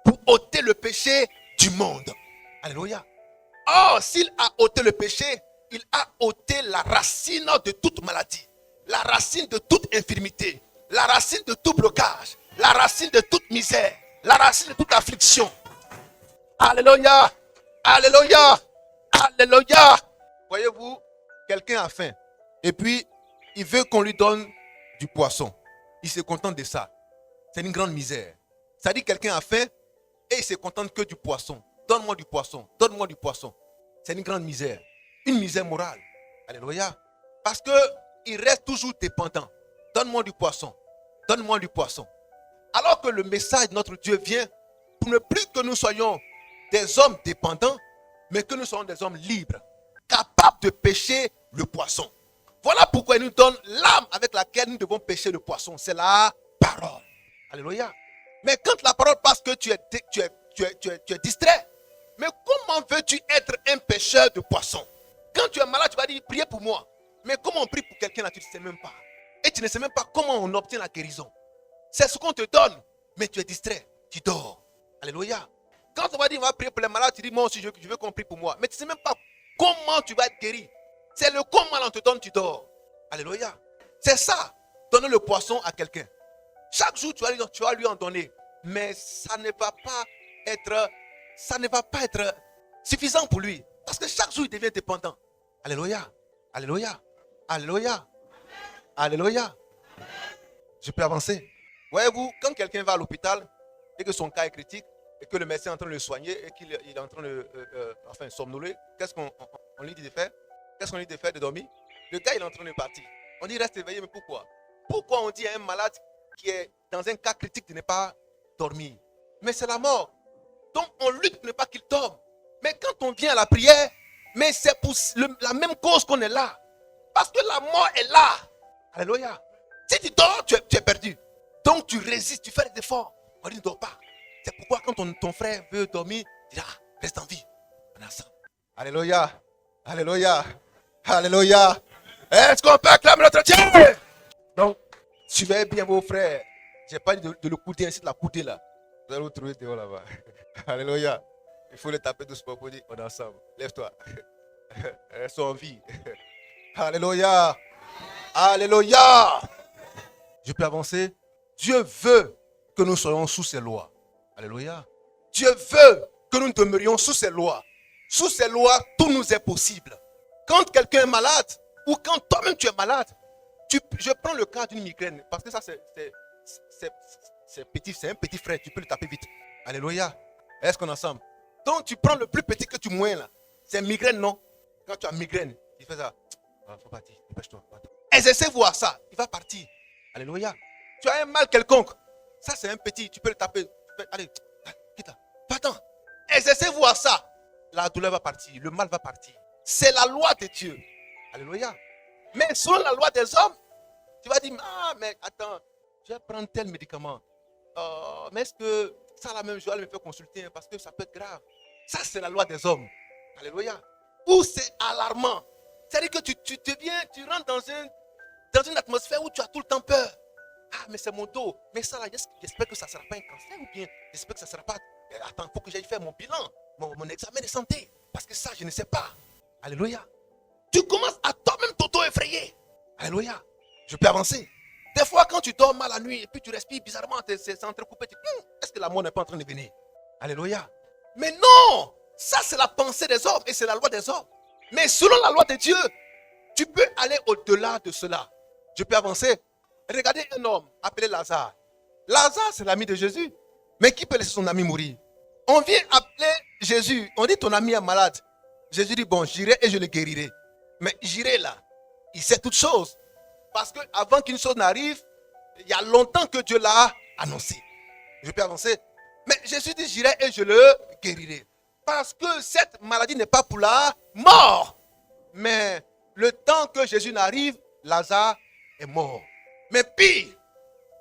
Pour ôter le péché du monde. Alléluia. Or, s'il a ôté le péché, il a ôté la racine de toute maladie, la racine de toute infirmité, la racine de tout blocage, la racine de toute misère, la racine de toute affliction. Alléluia. Alléluia. Alléluia. Voyez-vous, quelqu'un a faim et puis il veut qu'on lui donne du poisson. Il se contente de ça. C'est une grande misère. Ça dit quelqu'un a faim et il se contente que du poisson. Donne-moi du poisson. Donne-moi du poisson. C'est une grande misère. Une misère morale. Alléluia. Parce qu'il reste toujours dépendant. Donne-moi du poisson. Donne-moi du poisson. Alors que le message de notre Dieu vient pour ne plus que nous soyons des hommes dépendants, mais que nous soyons des hommes libres, capables de pêcher le poisson. Voilà pourquoi il nous donne l'âme avec laquelle nous devons pêcher le poisson. C'est la parole. Alléluia. Mais quand la parole passe que tu es distrait, mais comment veux-tu être un pêcheur de poissons? Quand tu es malade, tu vas dire, priez pour moi. Mais comment on prie pour quelqu'un là, tu ne sais même pas. Et tu ne sais même pas comment on obtient la guérison. C'est ce qu'on te donne, mais tu es distrait, tu dors. Alléluia. Quand on va dire, on va prier pour les malades, tu dis, moi aussi, je veux qu'on prie pour moi. Mais tu ne sais même pas comment tu vas être guéri. C'est le comment on te donne, tu dors. Alléluia. C'est ça. Donner le poisson à quelqu'un. Chaque jour, tu vas lui en donner. Mais ça ne va pas être suffisant pour lui. Parce que chaque jour, il devient dépendant. Alléluia. Alléluia. Alléluia. Alléluia. Je peux avancer. Voyez-vous, quand quelqu'un va à l'hôpital et que son cas est critique et que le médecin est en train de le soigner et qu'il est en train de somnoler, qu'est-ce qu'on lui dit de faire? Qu'est-ce qu'on lui dit de faire? De dormir? Le gars, il est en train de partir. On dit reste éveillé, mais pourquoi? Pourquoi on dit à un malade qui est dans un cas critique de ne pas dormir? Mais c'est la mort. Donc on lutte pour ne pas qu'il dorme. Mais quand on vient à la prière, mais c'est pour la même cause qu'on est là. Parce que la mort est là. Alléluia. Si tu dors, tu es perdu. Donc tu résistes, tu fais des efforts. On dit ne dors pas. C'est pourquoi quand ton frère veut dormir, il dit reste en vie. On est ensemble. Alléluia. Alléluia. Alléluia. Est-ce qu'on peut acclamer notre Dieu? Donc, suivez bien vos frères. Je n'ai pas dit de le couder ainsi, de la couder là. Vous allez vous trouver dehors là-bas. Alléluia. Il faut le taper doucement pour dire on est ensemble. Lève-toi. Reste en vie. Alléluia. Alléluia. Je peux avancer? Dieu veut que nous soyons sous ses lois. Alléluia. Dieu veut que nous demeurions sous ses lois. Sous ses lois, tout nous est possible. Quand quelqu'un est malade, ou quand toi-même tu es malade, je prends le cas d'une migraine, parce que ça c'est petit, c'est un petit frère, tu peux le taper vite. Alléluia. Est-ce qu'on est ensemble? Donc tu prends le plus petit que tu moins là. C'est migraine, non? Quand tu as migraine, il fait ça. Ah, faut partir, dépêche-toi. Exercez-vous à ça, il va partir. Alléluia. Tu as un mal quelconque. Ça, c'est un petit, tu peux le taper. Allez, quitte là. Va-t'en. Exercez-vous à ça. La douleur va partir, le mal va partir. C'est la loi de Dieu. Alléluia. Mais selon la loi des hommes, tu vas dire, ah, mais attends, je vais prendre tel médicament. Mais est-ce que ça, la même chose, elle me fait consulter parce que ça peut être grave. Ça, c'est la loi des hommes. Alléluia. Ou c'est alarmant. C'est-à-dire que tu rentres dans une atmosphère où tu as tout le temps peur. Ah, mais c'est mon dos. Mais ça, là, j'espère que ça ne sera pas un cancer ou bien j'espère que ça ne sera pas. Attends, il faut que j'aille faire mon bilan, mon examen de santé. Parce que ça, je ne sais pas. Alléluia. Tu commences à toi-même t'auto-effrayer. Alléluia. Je peux avancer. Des fois, quand tu dors mal la nuit et puis tu respires bizarrement, c'est entrecoupé. Est-ce que la mort n'est pas en train de venir? Alléluia. Mais non! Ça, c'est la pensée des hommes et c'est la loi des hommes. Mais selon la loi de Dieu, tu peux aller au-delà de cela. Je peux avancer. Regardez un homme appelé Lazare. Lazare, c'est l'ami de Jésus. Mais qui peut laisser son ami mourir? On vient appeler Jésus. On dit ton ami est malade. Jésus dit, bon, j'irai et je le guérirai. Mais j'irai là. Il sait toutes choses. Parce qu'avant qu'une chose n'arrive, il y a longtemps que Dieu l'a annoncé. Je peux avancer. Mais Jésus dit, j'irai et je le guérirai. Parce que cette maladie n'est pas pour la mort. Mais le temps que Jésus n'arrive, Lazare est mort. Mais pire,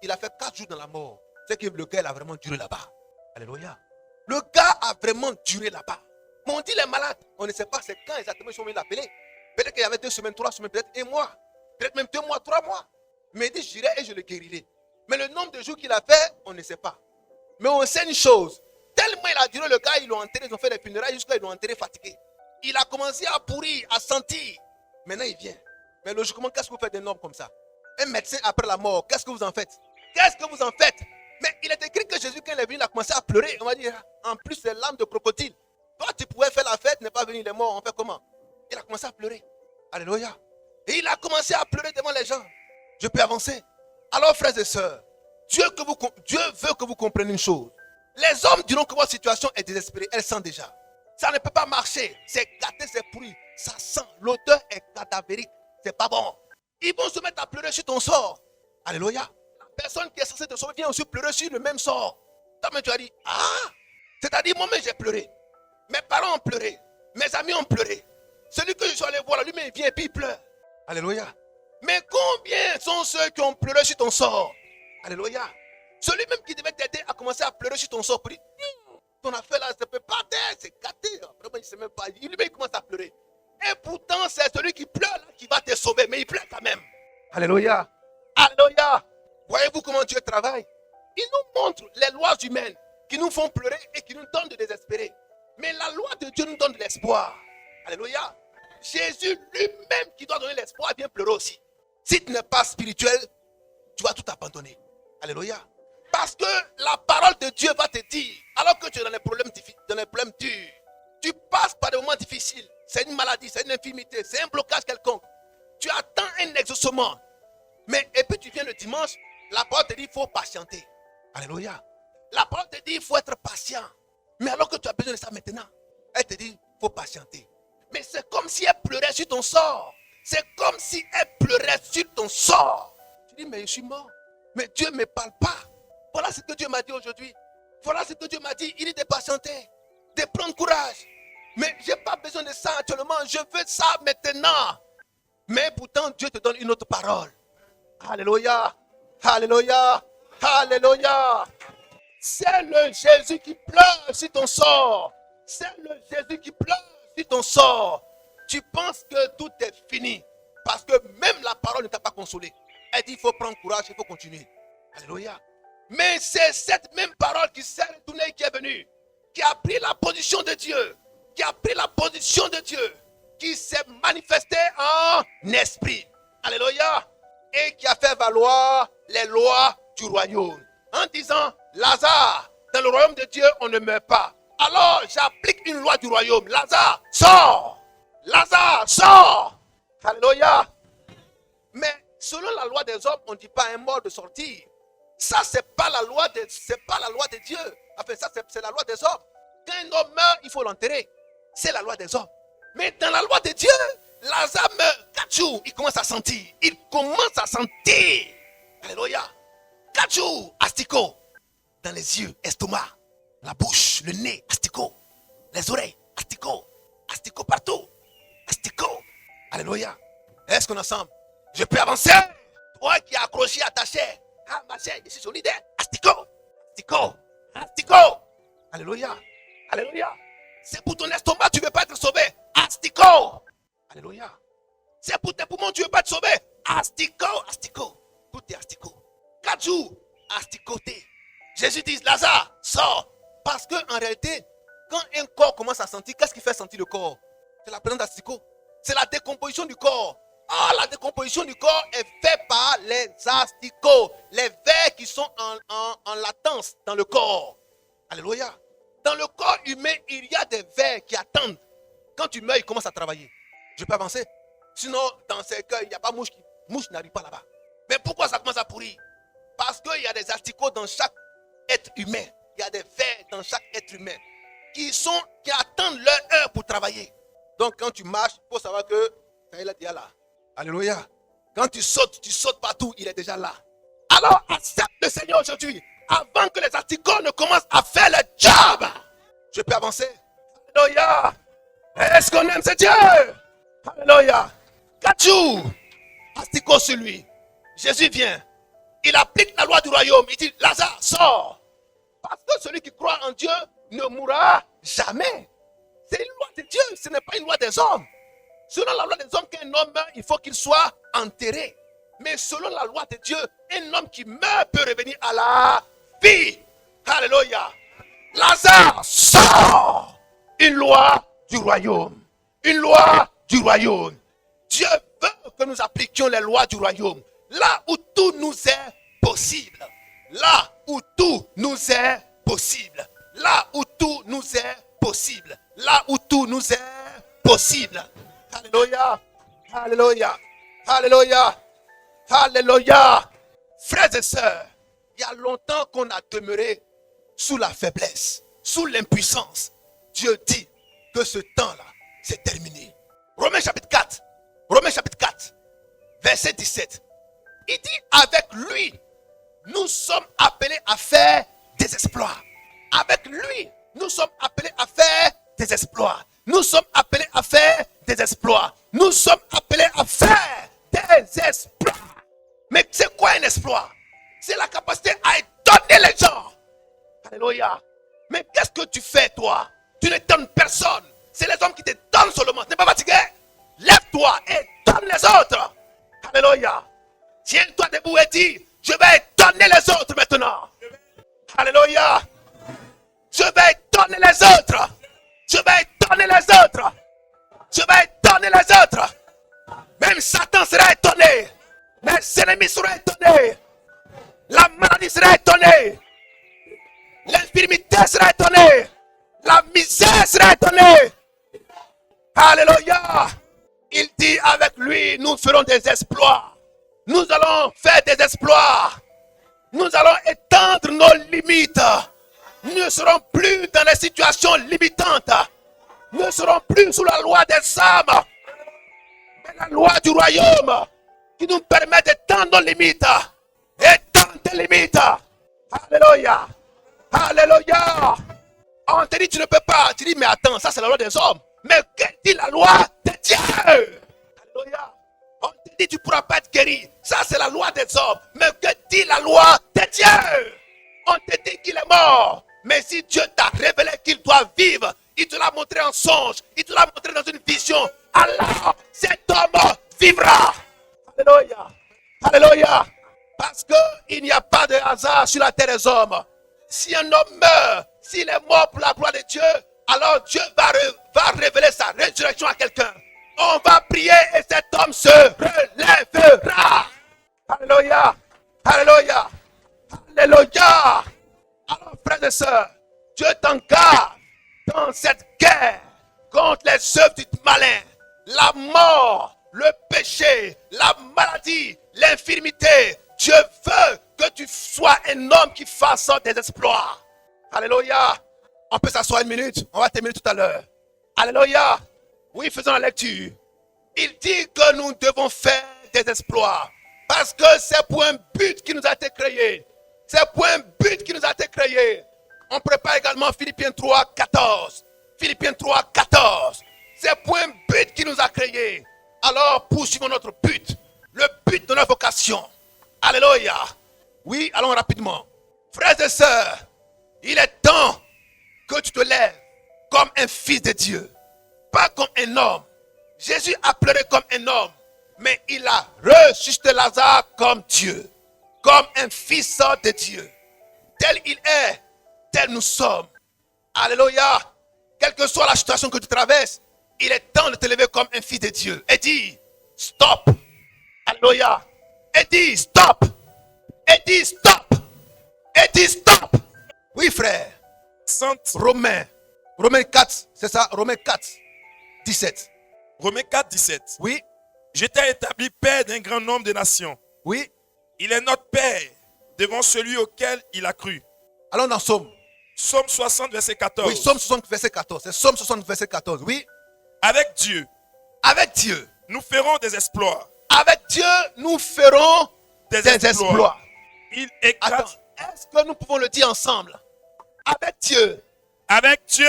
il a fait 4 jours dans la mort. C'est que le gars il a vraiment duré là-bas. Alléluia. Le gars a vraiment duré là-bas. Mais on dit les malades, on ne sait pas c'est quand exactement ils sont venus l'appeler. Peut-être qu'il y avait 2 semaines, 3 semaines, peut-être 1 mois. Peut-être même 2 mois, 3 mois. Mais il dit, j'irai et je le guérirai. Mais le nombre de jours qu'il a fait, on ne sait pas. Mais on sait une chose. Tellement il a duré le gars, ils l'ont enterré, ils ont fait des funérailles jusqu'à ils l'ont enterré fatigué. Il a commencé à pourrir, à sentir. Maintenant il vient. Mais logiquement, qu'est-ce que vous faites d'un homme comme ça? Un médecin après la mort, qu'est-ce que vous en faites? Qu'est-ce que vous en faites? Mais il est écrit que Jésus, quand il est venu, il a commencé à pleurer. On va dire, en plus, c'est l'âme de crocodile. Toi, tu pouvais faire la fête, n'est pas venu, il est mort. On fait comment? Il a commencé à pleurer. Alléluia. Et il a commencé à pleurer devant les gens. Je peux avancer. Alors, frères et sœurs, Dieu veut que vous compreniez une chose. Les hommes diront que votre situation est désespérée. Elles sentent déjà. Ça ne peut pas marcher. C'est gâté, c'est pourri. Ça sent. L'odeur est cadavérique. C'est pas bon. Ils vont se mettre à pleurer sur ton sort. Alléluia. La personne qui est censée te sauver vient aussi pleurer sur le même sort. Toi-même, tu as dit, ah, c'est-à-dire moi-même j'ai pleuré. Mes parents ont pleuré. Mes amis ont pleuré. Celui que je suis allé voir, lui-même il vient et puis il pleure. Alléluia. Mais combien sont ceux qui ont pleuré sur ton sort? Alléluia. Celui même qui devait t'aider à commencer à pleurer sur ton sort pour dire, ton affaire là, ça ne peut pas t'aider, c'est gâté. Vraiment, il ne sait même pas. Lui-même, il commence à pleurer. Et pourtant, c'est celui qui pleure là qui va te sauver, mais il pleure quand même. Alléluia. Alléluia. Voyez-vous comment Dieu travaille? Il nous montre les lois humaines qui nous font pleurer et qui nous donnent de désespérer. Mais la loi de Dieu nous donne de l'espoir. Alléluia. Jésus lui-même qui doit donner l'espoir vient pleurer aussi. Si tu n'es pas spirituel, tu vas tout abandonner. Alléluia. Parce que la parole de Dieu va te dire, alors que tu es dans les problèmes durs, tu passes par des moments difficiles, c'est une maladie, c'est une infirmité, c'est un blocage quelconque. Tu attends un exaucement. Mais et puis tu viens le dimanche, la parole te dit il faut patienter. Alléluia. La parole te dit il faut être patient. Mais alors que tu as besoin de ça maintenant, elle te dit il faut patienter. Mais c'est comme si elle pleurait sur ton sort. C'est comme si elle pleurait sur ton sort. Tu dis mais je suis mort. Mais Dieu ne me parle pas. Voilà ce que Dieu m'a dit aujourd'hui. Voilà ce que Dieu m'a dit. Il dit de patienter, de prendre courage. Mais je n'ai pas besoin de ça actuellement. Je veux ça maintenant. Mais pourtant, Dieu te donne une autre parole. Alléluia. Alléluia. Alléluia. C'est le Jésus qui pleure sur ton sort. C'est le Jésus qui pleure sur ton sort. Tu penses que tout est fini. Parce que même la parole ne t'a pas consolé. Elle dit il faut prendre courage, il faut continuer. Alléluia. Mais c'est cette même parole qui s'est retournée, qui est venue, qui a pris la position de Dieu, qui a pris la position de Dieu, qui s'est manifestée en esprit. Alléluia. Et qui a fait valoir les lois du royaume. En disant, Lazare, dans le royaume de Dieu, on ne meurt pas. Alors, j'applique une loi du royaume. Lazare, sors. Lazare, sors. Alléluia. Mais selon la loi des hommes, on ne dit pas à un mort de sortir. Ça, c'est pas la loi de Dieu. Enfin, ça, c'est la loi des hommes. Quand un homme meurt, il faut l'enterrer. C'est la loi des hommes. Mais dans la loi de Dieu, Lazare meurt 4 jours. Il commence à sentir. Il commence à sentir. Alléluia. 4 jours, asticot. Dans les yeux, estomac. La bouche, le nez, asticot. Les oreilles, asticot. Asticot partout. Asticot. Alléluia. Est-ce qu'on est ensemble? Je peux avancer? Toi qui es accroché à ta chair. Ah, ma chair, je suis solidaire. Asticot. Asticot. Asticot. Alléluia. Alléluia. C'est pour ton estomac, tu ne veux pas être sauvé. Asticot. Alléluia. C'est pour tes poumons, tu ne veux pas te sauver. Asticot. Asticot. Tout est asticot. 4 jours, asticoté. Jésus dit, Lazare, sors. Parce qu'en réalité, quand un corps commence à sentir, qu'est-ce qui fait sentir le corps? C'est la présence d'asticot. C'est la décomposition du corps. Ah, la décomposition du corps est faite par les asticots. Les vers qui sont en latence dans le corps. Alléluia. Dans le corps humain, il y a des vers qui attendent. Quand tu meurs, ils commencent à travailler. Je peux avancer? Sinon, dans ces cœurs, il n'y a pas mouche n'arrive pas là-bas. Mais pourquoi ça commence à pourrir? Parce qu'il y a des asticots dans chaque être humain. Il y a des vers dans chaque être humain qui attendent leur heure pour travailler. Donc quand tu marches, il faut savoir que il est déjà là. Alléluia. Quand tu sautes partout, il est déjà là. Alors accepte le Seigneur aujourd'hui avant que les asticots ne commencent à faire le job. Je peux avancer? Alléluia. Est-ce qu'on aime ce Dieu? Alléluia. 4 jours, asticot sur lui. Jésus vient. Il applique la loi du royaume. Il dit, Lazare, sors. Parce que celui qui croit en Dieu ne mourra jamais. C'est une loi de Dieu, ce n'est pas une loi des hommes. Selon la loi des hommes, qu'un homme meurt, il faut qu'il soit enterré. Mais selon la loi de Dieu, un homme qui meurt peut revenir à la vie. Alléluia. Lazare, sors. Une loi du royaume. Une loi du royaume. Dieu veut que nous appliquions les lois du royaume. Là où tout nous est possible. Là où tout nous est possible. Là où tout nous est possible. Là où tout nous est possible. Alléluia. Alléluia. Alléluia. Alléluia. Frères et sœurs, il y a longtemps qu'on a demeuré sous la faiblesse, sous l'impuissance. Dieu dit que ce temps-là, c'est terminé. Romains chapitre 4. Romains chapitre 4. Verset 17. Il dit, avec lui, nous sommes appelés à faire des exploits. Avec lui, nous sommes appelés à faire des exploits. Nous sommes appelés à faire des exploits. Nous sommes appelés à faire des exploits. Mais c'est quoi un exploit? C'est la capacité à étonner les gens. Alléluia. Mais qu'est-ce que tu fais toi? Tu n'étonnes personne. C'est les hommes qui t'étonnent seulement. Tu n'es pas fatigué? Lève-toi et étonne les autres. Alléluia. Tiens-toi debout et dis, je vais étonner les autres maintenant. Alléluia. Je vais étonner les autres. Je vais étonner les autres. Je vais étonner les autres. Même Satan sera étonné. Mes ennemis seront étonnés. La maladie sera étonnée. L'infirmité sera étonnée. La misère sera étonnée. Alléluia. Il dit avec lui, nous ferons des exploits. Nous allons faire des exploits. Nous allons étendre nos limites. Nous ne serons plus dans les situations limitantes. Nous ne serons plus sous la loi des hommes. Mais la loi du royaume qui nous permet d'étendre nos limites. Étendre tes limites. Alléluia. Alléluia. On te dit tu ne peux pas. Tu dis mais attends, ça c'est la loi des hommes. Mais que dit la loi de Dieu? Alléluia. On te dit tu ne pourras pas être guéri. Ça c'est la loi des hommes. Mais que dit la loi de Dieu? On te dit qu'il est mort. Mais si Dieu t'a révélé qu'il doit vivre, il te l'a montré en songe, il te l'a montré dans une vision, alors cet homme vivra. Alléluia. Alléluia. Parce qu'il n'y a pas de hasard sur la terre des hommes. Si un homme meurt, s'il est mort pour la gloire de Dieu, alors Dieu va révéler sa résurrection à quelqu'un. On va prier et cet homme se relèvera. Alléluia. Alléluia. Alléluia. Alors frères et sœurs, Dieu t'engage dans cette guerre contre les œuvres du malin, la mort, le péché, la maladie, l'infirmité. Dieu veut que tu sois un homme qui fasse des exploits. Alléluia. On peut s'asseoir une minute. On va terminer tout à l'heure. Alléluia. Oui, faisons la lecture. Il dit que nous devons faire des exploits. Parce que c'est pour un but qui nous a été créé. C'est pour un but qui nous a été créé. On prépare également Philippiens 3, 14. Philippiens 3, 14. C'est pour un but qui nous a créé. Alors poursuivons notre but. Le but de notre vocation. Alléluia. Oui, allons rapidement. Frères et sœurs, il est temps que tu te lèves comme un fils de Dieu. Pas comme un homme. Jésus a pleuré comme un homme. Mais il a ressuscité Lazare comme Dieu. Comme un fils de Dieu. Tel il est, tel nous sommes. Alléluia. Quelle que soit la situation que tu traverses, il est temps de te lever comme un fils de Dieu. Et dis, stop. Alléluia. Et dis, stop. Et dis, stop. Et dis, stop. Oui, frère. Romains 4, c'est ça, Romains 4, 17. Romains 4, 17. Oui, J'étais établi père d'un grand nombre de nations. oui. Il est notre père devant celui auquel il a cru. Allons dans Somme. Psaume 60, verset 14. Oui, Somme 60, verset 14. C'est Somme 60, verset 14. Oui. Avec Dieu, Avec Dieu. nous ferons des exploits. Avec Dieu, nous ferons des exploits. Il écrase. Attends, est-ce que nous pouvons le dire ensemble? Avec Dieu, Avec Dieu,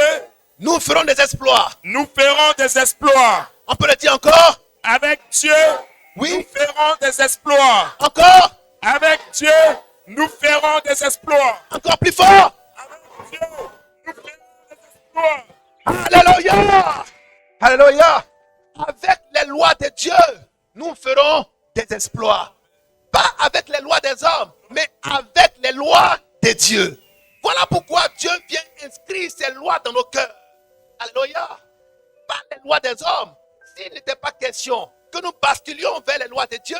nous ferons des exploits. nous ferons des exploits. On peut le dire encore? Avec Dieu, nous Oui. ferons des exploits. Encore? Avec Dieu, nous ferons des exploits. Encore plus fort? Avec Dieu, nous ferons des exploits. Alléluia! Alléluia! Avec les lois de Dieu, nous ferons des exploits. Pas avec les lois des hommes, mais avec les lois de Dieu. Voilà pourquoi Dieu vient inscrire ses lois dans nos cœurs. Alléluia! Pas les lois des hommes. S'il n'était pas question que nous basculions vers les lois de Dieu,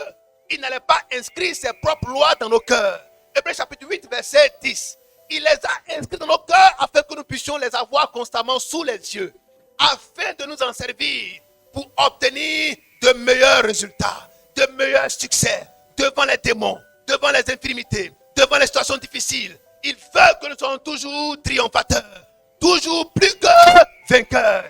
il n'allait pas inscrire ses propres lois dans nos cœurs. Hébreux chapitre 8, verset 10. Il les a inscrits dans nos cœurs afin que nous puissions les avoir constamment sous les yeux, afin de nous en servir pour obtenir de meilleurs résultats, de meilleurs succès devant les démons, devant les infirmités, devant les situations difficiles. Il veut que nous soyons toujours triomphateurs, toujours plus que vainqueurs.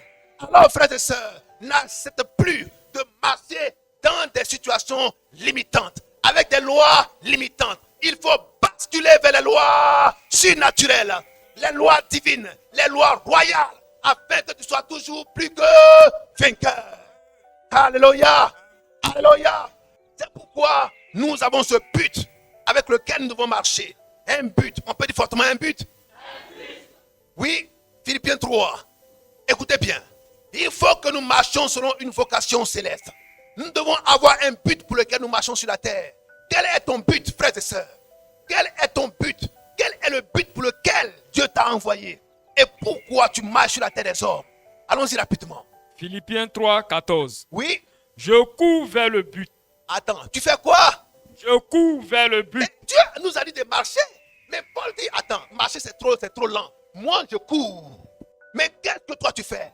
Alors, frères et sœurs, n'accepte plus de marcher dans des situations limitantes, avec des lois limitantes. Il faut basculer vers les lois surnaturelles, les lois divines, les lois royales, afin que tu sois toujours plus que vainqueur. Alléluia. Alléluia. C'est pourquoi nous avons ce but avec lequel nous devons marcher. Un but. On peut dire fortement un but. Oui, Philippiens 3. Écoutez bien. Il faut que nous marchions selon une vocation céleste. Nous devons avoir un but pour lequel nous marchons sur la terre. Quel est ton but, frères et sœurs? Quel est ton but? Quel est le but pour lequel Dieu t'a envoyé? Et pourquoi tu marches sur la terre des hommes? Allons-y rapidement. Philippiens 3, 14. Oui. Je cours vers le but. Attends, tu fais quoi? Je cours vers le but. Mais Dieu nous a dit de marcher. Mais Paul dit, attends, marcher c'est trop lent. Moi, je cours. Mais qu'est-ce que toi tu fais?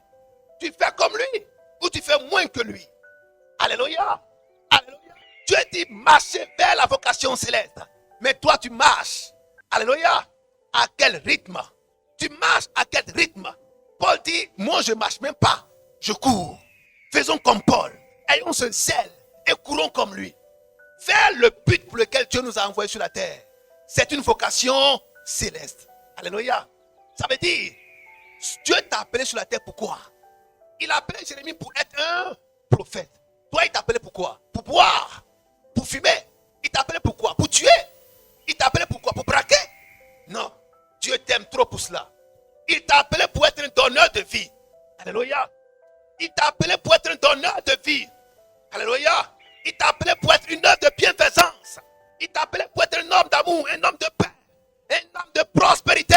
Tu fais comme lui ou tu fais moins que lui? Alléluia. Alléluia. Dieu dit marcher vers la vocation céleste. Mais toi tu marches. Alléluia. À quel rythme? Tu marches à quel rythme? Paul dit, moi je ne marche même pas. Je cours. Faisons comme Paul. Ayons ce zèle et courons comme lui. Vers le but pour lequel Dieu nous a envoyés sur la terre. C'est une vocation céleste. Alléluia. Ça veut dire, Dieu t'a appelé sur la terre pourquoi? Il a appelé Jérémie pour être un prophète. Toi, il t'a appelé pourquoi? Pour boire, pour fumer. Il t'a appelé pourquoi? Pour tuer. Il t'a appelé pourquoi? Pour braquer. Non, Dieu t'aime trop pour cela. Il t'a appelé pour être un donneur de vie. Alléluia. Il t'a appelé pour être un donneur de vie. Alléluia. Il t'a appelé pour être une œuvre de bienfaisance. Il t'a appelé pour être un homme d'amour, un homme de paix, un homme de prospérité,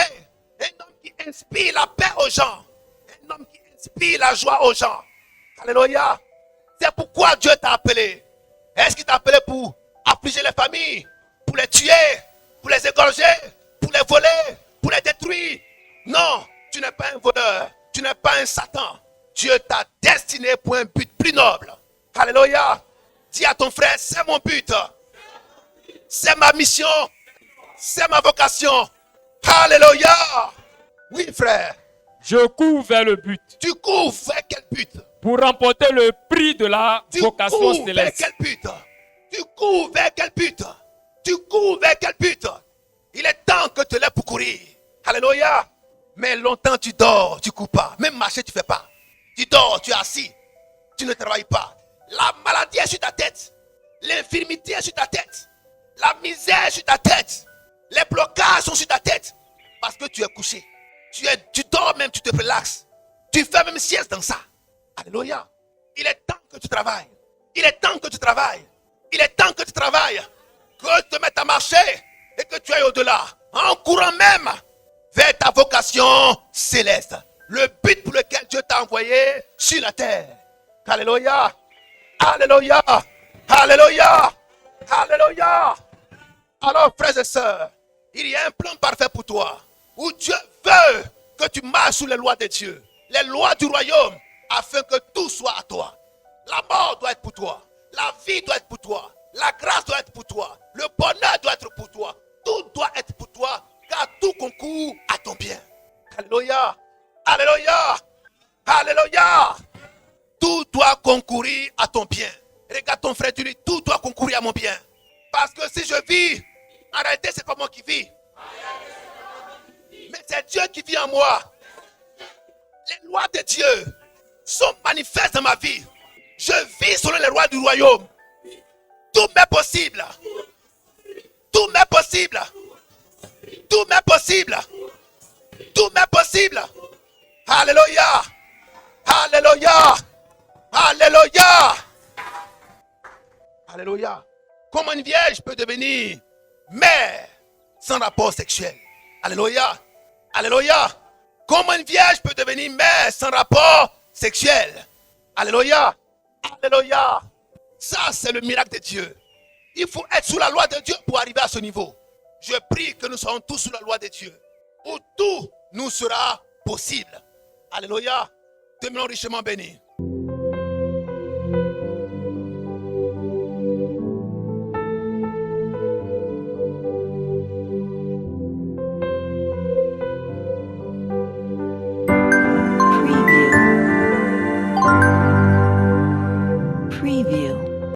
un homme qui inspire la paix aux gens, un homme qui inspire la joie aux gens. Alléluia. C'est pourquoi Dieu t'a appelé. Est-ce qu'il t'a appelé pour affliger les familles, pour les tuer, pour les égorger, pour les voler, pour les détruire? Non, tu n'es pas un voleur, tu n'es pas un Satan. Dieu t'a destiné pour un but plus noble. Alléluia. Dis à ton frère, c'est mon but. C'est ma mission. C'est ma vocation. Alléluia. Oui, frère. Je cours vers le but Tu cours vers quel but? pour remporter le prix de la Tu vocation cours vers céleste. quel but? Tu cours vers quel but? Tu cours vers quel but? Il est temps que tu lèves pour courir. Alléluia. Mais longtemps tu dors, tu cours pas. Même marcher tu fais pas. Tu dors, tu es assis. Tu ne travailles pas. La maladie est sur ta tête. L'infirmité est sur ta tête. La misère est sur ta tête. Les blocages sont sur ta tête. Parce que tu es couché. Tu dors même, tu te relaxes. Tu fais même sieste dans ça. Alléluia. Il est temps que tu travailles. Il est temps que tu travailles. Il est temps que tu travailles. Que tu te mettes à marcher et que tu ailles au-delà. En courant même vers ta vocation céleste. Le but pour lequel Dieu t'a envoyé sur la terre. Alléluia. Alléluia. Alléluia. Alléluia. Alors, frères et sœurs, il y a un plan parfait pour toi. Où Dieu veut que tu marches sous les lois de Dieu. Les lois du royaume. Afin que tout soit à toi. La mort doit être pour toi. La vie doit être pour toi. La grâce doit être pour toi. Le bonheur doit être pour toi. Tout doit être pour toi. Car tout concourt à ton bien. Alléluia. Alléluia. Alléluia. Tout doit concourir à ton bien. Regarde ton frère, tu dis, tout doit concourir à mon bien. Parce que si je vis, en réalité, c'est pas moi qui vis. Mais c'est Dieu qui vit en moi. Les lois de Dieu sont manifestes dans ma vie. Je vis selon les lois du royaume. Tout m'est possible. Tout m'est possible. Tout m'est possible. Tout m'est possible. Alléluia. Alléluia. Alléluia. Alléluia. Comment une vierge peut devenir mère sans rapport sexuel? Alléluia. Alléluia. Comment une vierge peut devenir mère sans rapport sexuel? Alléluia. Alléluia. Ça, c'est le miracle de Dieu. Il faut être sous la loi de Dieu pour arriver à ce niveau. Je prie que nous soyons tous sous la loi de Dieu. Où tout nous sera possible. Alléluia. Demeurons richement bénis.